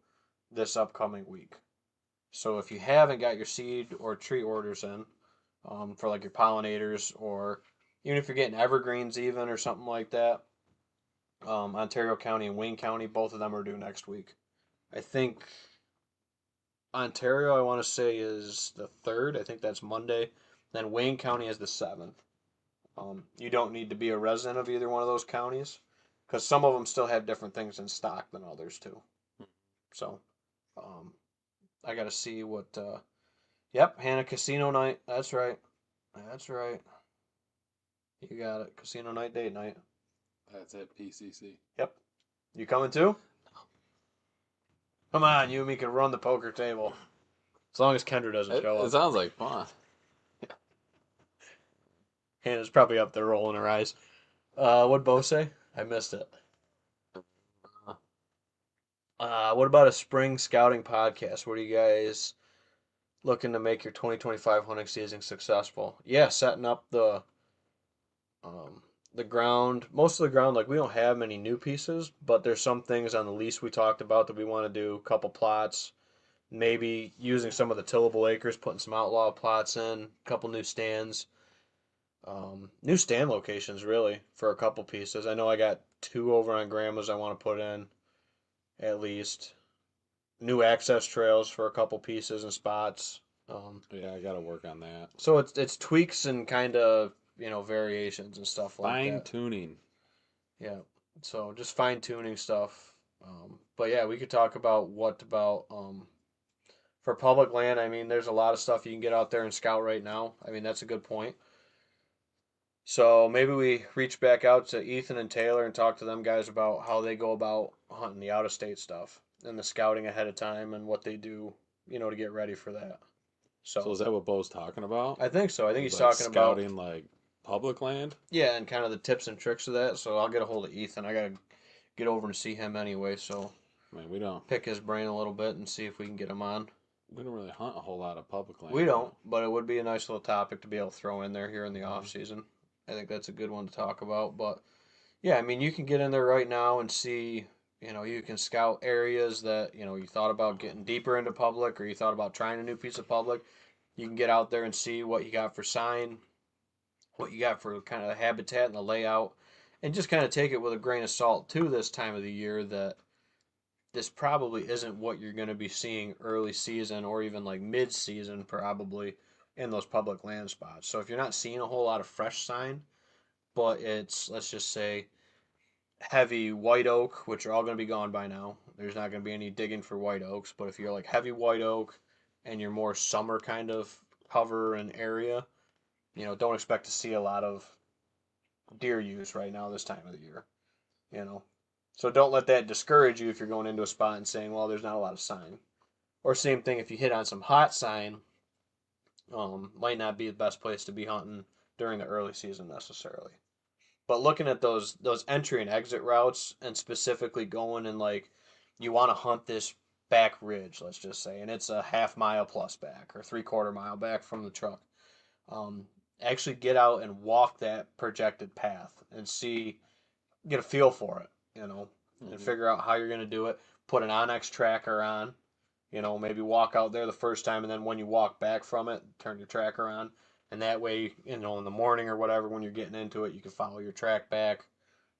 this upcoming week. So if you haven't got your seed or tree orders in, for like your pollinators, or even if you're getting evergreens even or something like that, Ontario County and Wayne County, both of them are due next week. I think Ontario, I want to say, is the 3rd. I think that's Monday. Then Wayne County is the 7th. You don't need to be a resident of either one of those counties because some of them still have different things in stock than others too. So um, I got to see what. Yep, Hannah Casino Night. That's right. That's right. You got it. Casino night, date night. That's at PCC. Yep. You coming too? Come on, you and me can run the poker table. As long as Kendra doesn't show It up. sounds like fun. Hannah's probably up there rolling her eyes. What'd Bo say? I missed it. What about a spring scouting podcast? What are you guys looking to make your 2025 hunting season successful? Yeah, setting up um, the ground. Most of the ground, like we don't have many new pieces, but there's some things on the lease we talked about that we want to do. A couple plots, maybe using some of the tillable acres, putting some outlaw plots in, a couple new stands. New stand locations really for a couple pieces. I know I got two over on Grandma's I want to put in at least. New access trails for a couple pieces and spots. Yeah, I got to work on that. So it's tweaks and kind of variations and stuff like Fine that. tuning. Yeah. So just fine tuning stuff. But yeah, we could talk about what about for public land. I mean, there's a lot of stuff you can get out there and scout right now. I mean, that's a good point. So maybe we reach back out to Ethan and Taylor and talk to them guys about how they go about hunting the out of state stuff and the scouting ahead of time and what they do, to get ready for that. So So is that what Bo's talking about? I think so. I think He's he's like talking about scouting like public land. yeah, and kind of the tips and tricks of that. So I'll get a hold of Ethan. I gotta get over and see him anyway. So I mean, we don't pick his brain a little bit and see if we can get him on. we don't really hunt a whole lot of public land. We don't, but it would be a nice little topic to be able to throw in there here in the Mhm. off season. I think that's a good one to talk about. But yeah, I mean, you can get in there right now and see. You can scout areas that you thought about getting deeper into public, or you thought about trying a new piece of public. You can get out there and see what you got for sign, what you got for kind of the habitat and the layout, and just kind of take it with a grain of salt too this time of the year that this probably isn't what you're going to be seeing early season or even like mid season probably in those public land spots. So if you're not seeing a whole lot of fresh sign, but it's let's just say heavy white oak, which are all going to be gone by now. There's not going to be any digging for white oaks, but if you're like heavy white oak and you're more summer kind of cover and area, don't expect to see a lot of deer use right now this time of the year, you know. So don't let that discourage you if you're going into a spot and saying, well, there's not a lot of sign. Or same thing if you hit on some hot sign, might not be the best place to be hunting during the early season necessarily. But looking at those entry and exit routes and specifically going and like you want to hunt this back ridge, let's just say, and it's a half mile plus back or 3/4 mile back from the truck. Um, Actually get out and walk that projected path and get a feel for it, and Mhm. figure out how you're going to do it. Put an Onyx tracker on, maybe walk out there the first time, and then when you walk back from it, turn your tracker on. And that way, in the morning or whatever, when you're getting into it, you can follow your track back,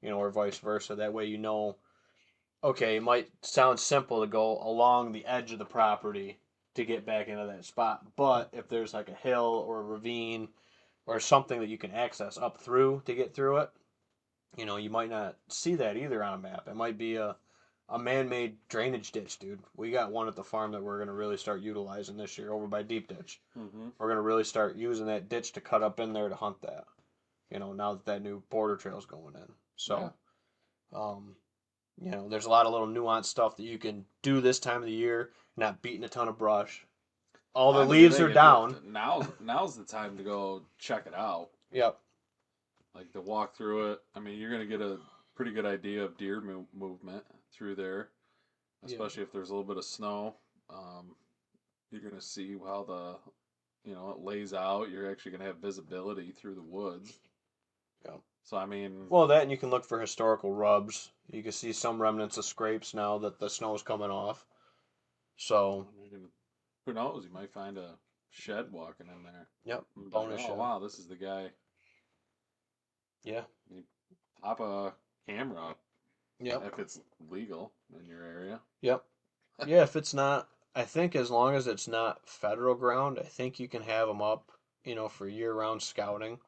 or vice versa. That way, okay, it might sound simple to go along the edge of the property to get back into that spot. But if there's like a hill or a ravine or something that you can access up through to get through it, you might not see that either on a map. It might be a man-made drainage ditch, dude. We got one at the farm that we're going to really start utilizing this year over by Deep Ditch. Mhm. We're going to really start using that ditch to cut up in there to hunt that, now that that new border trail's going in. Yeah. So, um, there's a lot of little nuanced stuff that you can do this time of the year, not beating a ton of brush. All Well, the I mean, the leaves are thing is, down. now's the time to go check it out. Yep. Like to walk through it. I mean, you're gonna get a pretty good idea of deer movement through there, Yep. especially if there's a little bit of snow. Um, you're gonna see how it lays out. You're actually gonna have visibility through the woods. Yep. So I mean, Well, that and you can look for historical rubs. You can see some remnants of scrapes now that the snow's coming off. So, you can, who knows? You might find a shed walking in there. yep, And be like, bonus oh shed. wow, this is the guy. Yeah, You pop a camera up yep, if it's legal in your area. yep. Yeah, if it's not, I think as long as it's not federal ground, I think you can have them up, for year-round scouting.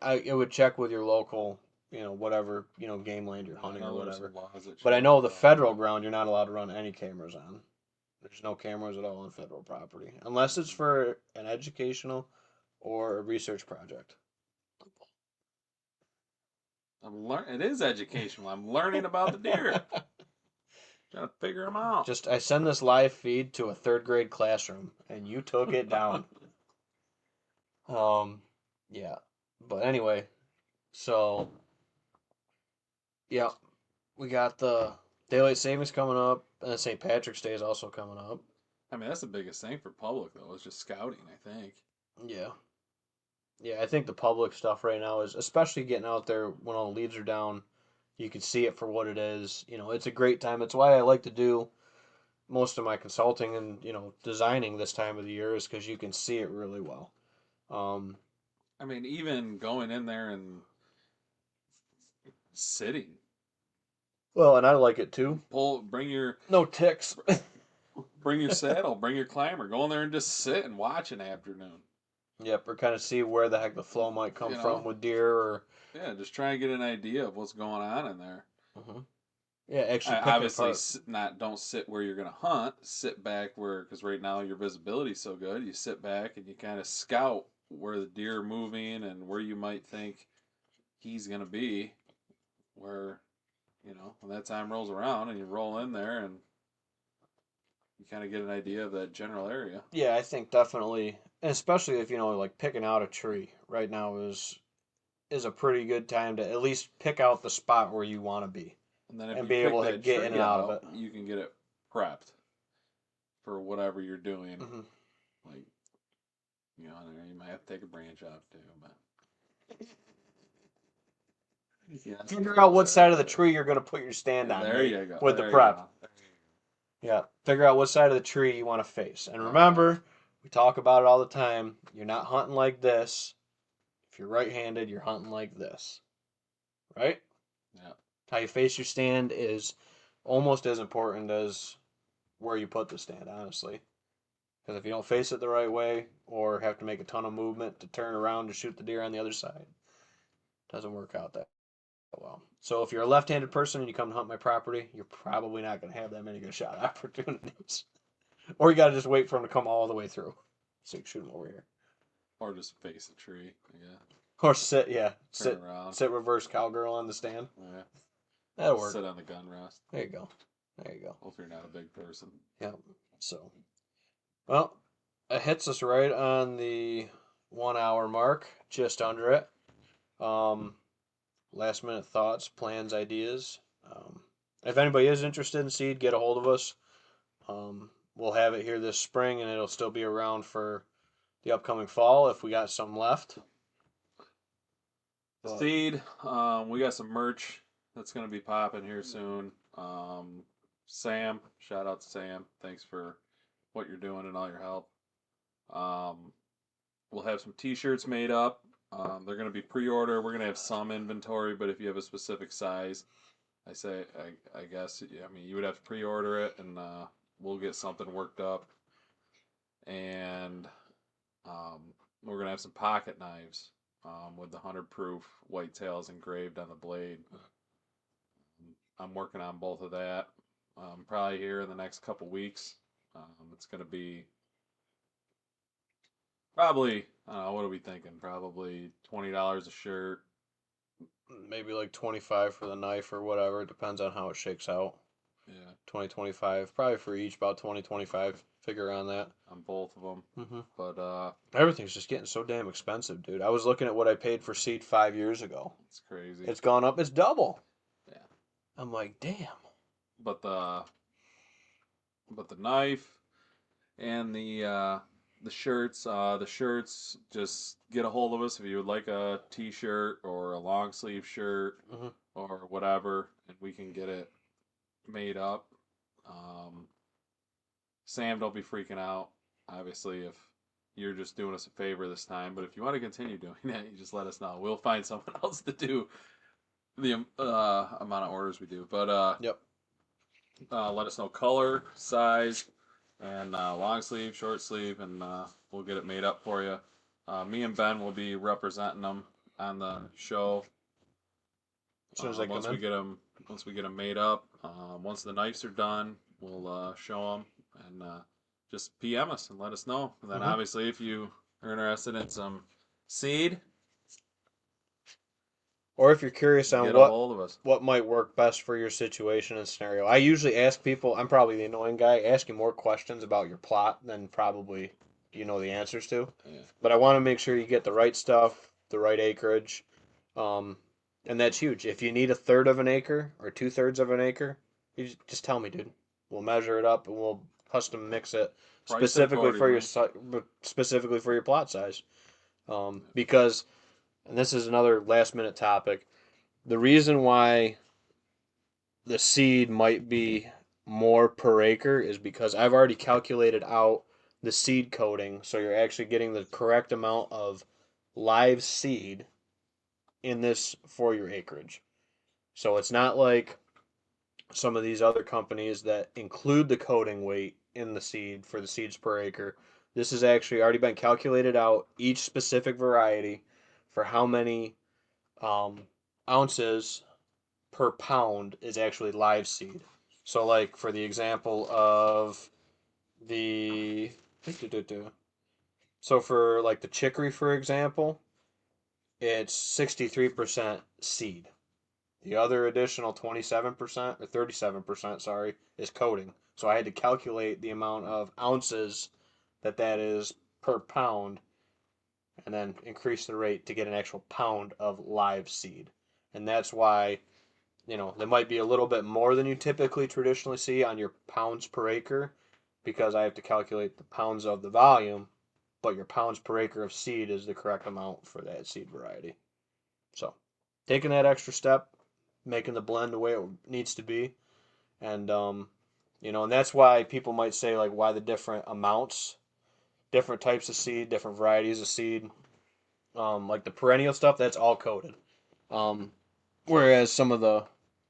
I would check with your local, whatever, game land you're Yeah, I hunting or know there's whatever. some laws that But I change know the it all, federal but ground you're not allowed to run any cameras on. There's no cameras at all on federal property unless it's for an educational or a research project. It is educational. I'm learning about the deer. Trying to figure them out. Just I send this live feed to a third grade classroom, and you took it down. Um, yeah. But anyway, so yeah, we got the daylight savings coming up, and then St. Patrick's Day is also coming up. I mean, that's the biggest thing for public though. Is just scouting. I think. Yeah, yeah. I think the public stuff right now is especially getting out there when all the leaves are down. You can see it for what it is. It's a great time. It's why I like to do most of my consulting and designing this time of the year is because you can see it really well. Um, I mean, even going in there and sitting. well, and I like it too. Bring your No ticks. bring your saddle, bring your climber. Go in there and just sit and watch an afternoon. Yep, or kind of see where the heck the flow might come You from know, with deer, or yeah, just try and get an idea of what's going on in there. mhm. Yeah, actually I pick it obviously apart. not don't sit where you're gonna hunt. Sit back where because right now your visibility is so good. You sit back and you kind of scout where the deer are moving and where you might think he's gonna be. Where when that time rolls around and you roll in there and you kind of get an idea of that general area. Yeah, I think definitely, and especially if like picking out a tree right now is a pretty good time to at least pick out the spot where you want to be And then if and you be pick able to that get in and tree out of out, it. you can get it prepped for whatever you're doing. Hmm. Like, you might have to take a branch off too, but yeah, Figure out what side of the tree you're going to put your stand on, there Nate, you go. with the There you prep. go. Yeah, figure out what side of the tree you want to face. And Uh, remember, we talk about it all the time. You're not hunting like this. If you're right-handed, you're hunting like this, right? yeah. How you face your stand is almost as important as where you put the stand, honestly. Because if you don't face it the right way, or have to make a ton of movement to turn around to shoot the deer on the other side, it doesn't work out that well. So if you're a left-handed person and you come to hunt my property, you're probably not going to have that many good shot opportunities. Or you got to just wait for them to come all the way through, so you can shoot them over here. Or just face the tree. Yeah. Or sit, yeah, Turn sit, around. sit reverse cowgirl on the stand. Yeah. That'll work. Sit on the gun rest. There you go. There you go. If you're not a big person. Yeah. So, well, it hits us right on the 1 hour mark, just under it. Um, Last minute thoughts, plans, ideas. If anybody is interested in seed, get a hold of us. We'll have it here this spring, and it'll still be around for the upcoming fall if we got some left. The But seed, we got some merch that's going to be popping here soon. Sam, shout out to Sam. Thanks for what you're doing and all your help. Um, we'll have some t-shirts made up. They're going to be pre-order. We're going to have some inventory, but if you have a specific size, I guess, yeah, I mean, you would have to pre-order it, and we'll get something worked up. And um, we're going to have some pocket knives with the 100 proof whitetails engraved on the blade. I'm working on both of that. Probably here in the next couple weeks. It's going to be probably, what are we thinking? Probably $20 a shirt. maybe like 25 for the knife or whatever. It depends on how it shakes out. Yeah. 20, 25. Probably for each, about 20, 25. Figure on that. On both of them. Mm-hmm. But Everything's just getting so damn expensive, dude. I was looking at what I paid for seed 5 years ago. it's crazy. It's gone up. It's double. Yeah. I'm like, damn. But the knife and the shirts, just get a hold of us if you would like a t-shirt or a long sleeve shirt Mm-hmm. or whatever, and we can get it made up. Um, Sam, don't be freaking out. Obviously, if you're just doing us a favor this time, but if you want to continue doing that, you just let us know. We'll find someone else to do the amount of orders we do. But Yep. let us know color, size, and long sleeve, short sleeve, and we'll get it made up for you. Me and Ben will be representing them on the show. As soon as they come in. Once we get them made up, once the knives are done, we'll show them and just PM us and let us know. And then obviously, if you are interested in some seed, or if you're curious on get a hold of us. what might work best for your situation and scenario. I usually ask people, I'm probably the annoying guy, asking more questions about your plot than probably you know the answers to. Yeah. But I want to make sure you get the right stuff, the right acreage. And that's huge. If you need a third of an acre or 2/3 of an acre, you just tell me, dude. We'll measure it up and we'll custom mix it Price it accordingly. specifically for your plot size. Because, and this is another last minute topic, the reason why the seed might be more per acre is because I've already calculated out the seed coating, so you're actually getting the correct amount of live seed in this for your acreage. So it's not like some of these other companies that include the coating weight in the seed for the seeds per acre. This has actually already been calculated out, each specific variety, for how many ounces per pound is actually live seed. So, like for the example of the, so for like the chicory, for example, it's 63% seed. The other additional 27% or 37%, sorry, is coating. So I had to calculate the amount of ounces that is per pound and then increase the rate to get an actual pound of live seed. And that's why, there might be a little bit more than you typically traditionally see on your pounds per acre because I have to calculate the pounds of the volume, but your pounds per acre of seed is the correct amount for that seed variety. So, taking that extra step, making the blend the way it needs to be, and and that's why people might say like why the different amounts, different types of seed, different varieties of seed, like the perennial stuff that's all coated, whereas some of the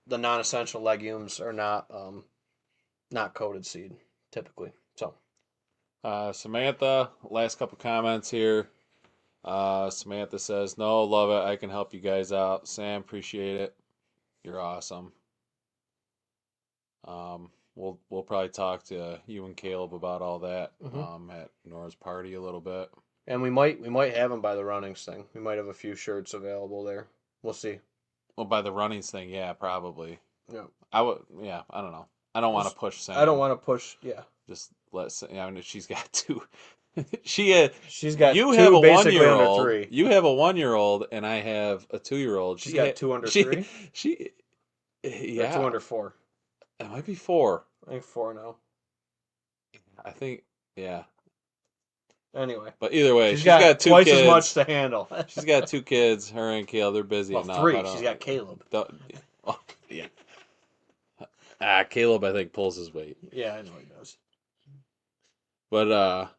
non-essential legumes are not coated seed typically. So Samantha, last couple comments here. Samantha says, "No, love it. I can help you guys out. Sam, appreciate it. You're awesome. We'll probably talk to you and Caleb about all that at Nora's party a little bit. And we might have them by the runnings thing. We might have a few shirts available there. We'll see. Well, by the runnings thing, yeah, probably. Yeah. I would, yeah, I don't know. I don't want to push Sam. I don't want to push. Yeah. Just let. I mean, she's got two. She She's got you two have a basically 1 year under old. three. You have a 1 year old, and I have a 2 year old. She's got two under she, three. She, Or yeah, two under four. it might be four. I think four now. I think, yeah. Anyway, But either way, she's got two twice kids. as much to handle. She's got two kids. Her and Caleb, they're busy Well, enough. three. She's got Caleb. Oh, yeah. Caleb, I think, pulls his weight. Yeah, I know he does. But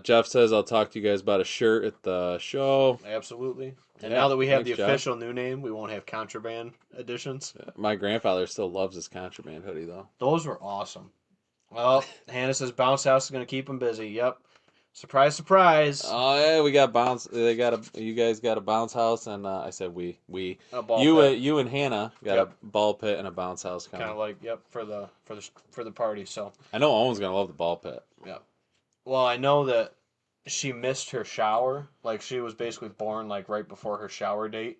Jeff says I'll talk to you guys about a shirt at the show. Absolutely. And Yeah, now that we have thanks, the Jeff. official new name, we won't have contraband editions. My grandfather still loves his contraband hoodie, though. Those were awesome. Well, Hannah says Bounce House is going to keep him busy. Yep. Surprise, surprise. Oh yeah, we got bounce. You guys got a bounce house, and I said we. A ball pit. You and Hannah got Yep. a ball pit and a bounce house coming. Kind of like, yep, for the party. So I know Owen's gonna love the ball pit. yeah. Well, I know that she missed her shower. Like she was basically born like right before her shower date.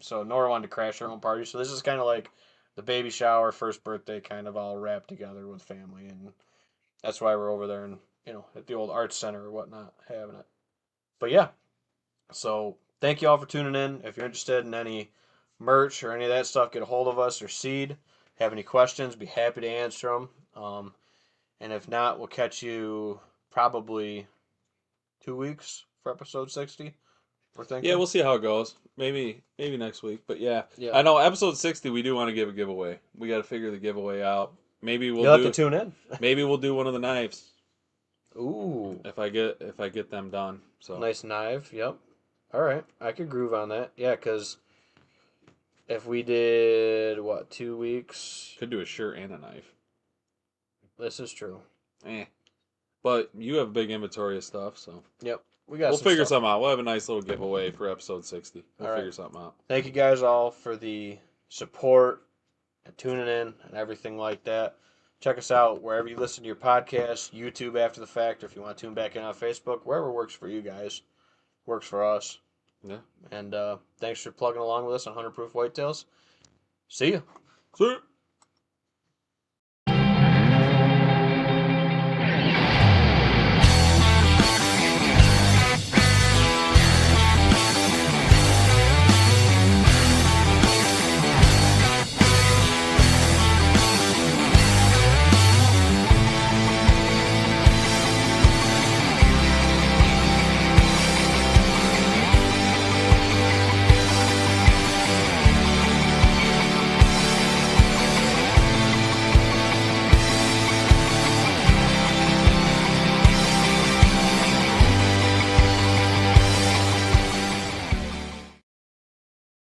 So Nora wanted to crash her own party. So this is kind of like the baby shower, first birthday, kind of all wrapped together with family, and that's why we're over there and at the old arts center or whatnot having it. But yeah, so thank you all for tuning in. If you're interested in any merch or any of that stuff, get a hold of us or Seed. Have any questions? Be happy to answer them. And if not, we'll catch you probably 2 weeks for episode 60. We're thinking. Yeah, we'll see how it goes. Maybe next week. But yeah, Yeah. I know episode 60 we do want to give a giveaway. We got to figure the giveaway out. Maybe You'll have to tune in. Maybe we'll do one of the knives. Ooh. If I get them done. So Nice knife. Yep. All right. I could groove on that. Yeah, because if we did, 2 weeks? Could do a shirt and a knife. This is true. But you have a big inventory of stuff, so. Yep. we got We'll some figure stuff. something out. We'll have a nice little giveaway for episode 60. We'll All right. figure something out. Thank you guys all for the support and tuning in and everything like that. Check us out wherever you listen to your podcast, YouTube after the fact, or if you want to tune back in on Facebook, wherever works for you guys, works for us. Yeah. And thanks for plugging along with us on 100 Proof Whitetails. See you. See ya.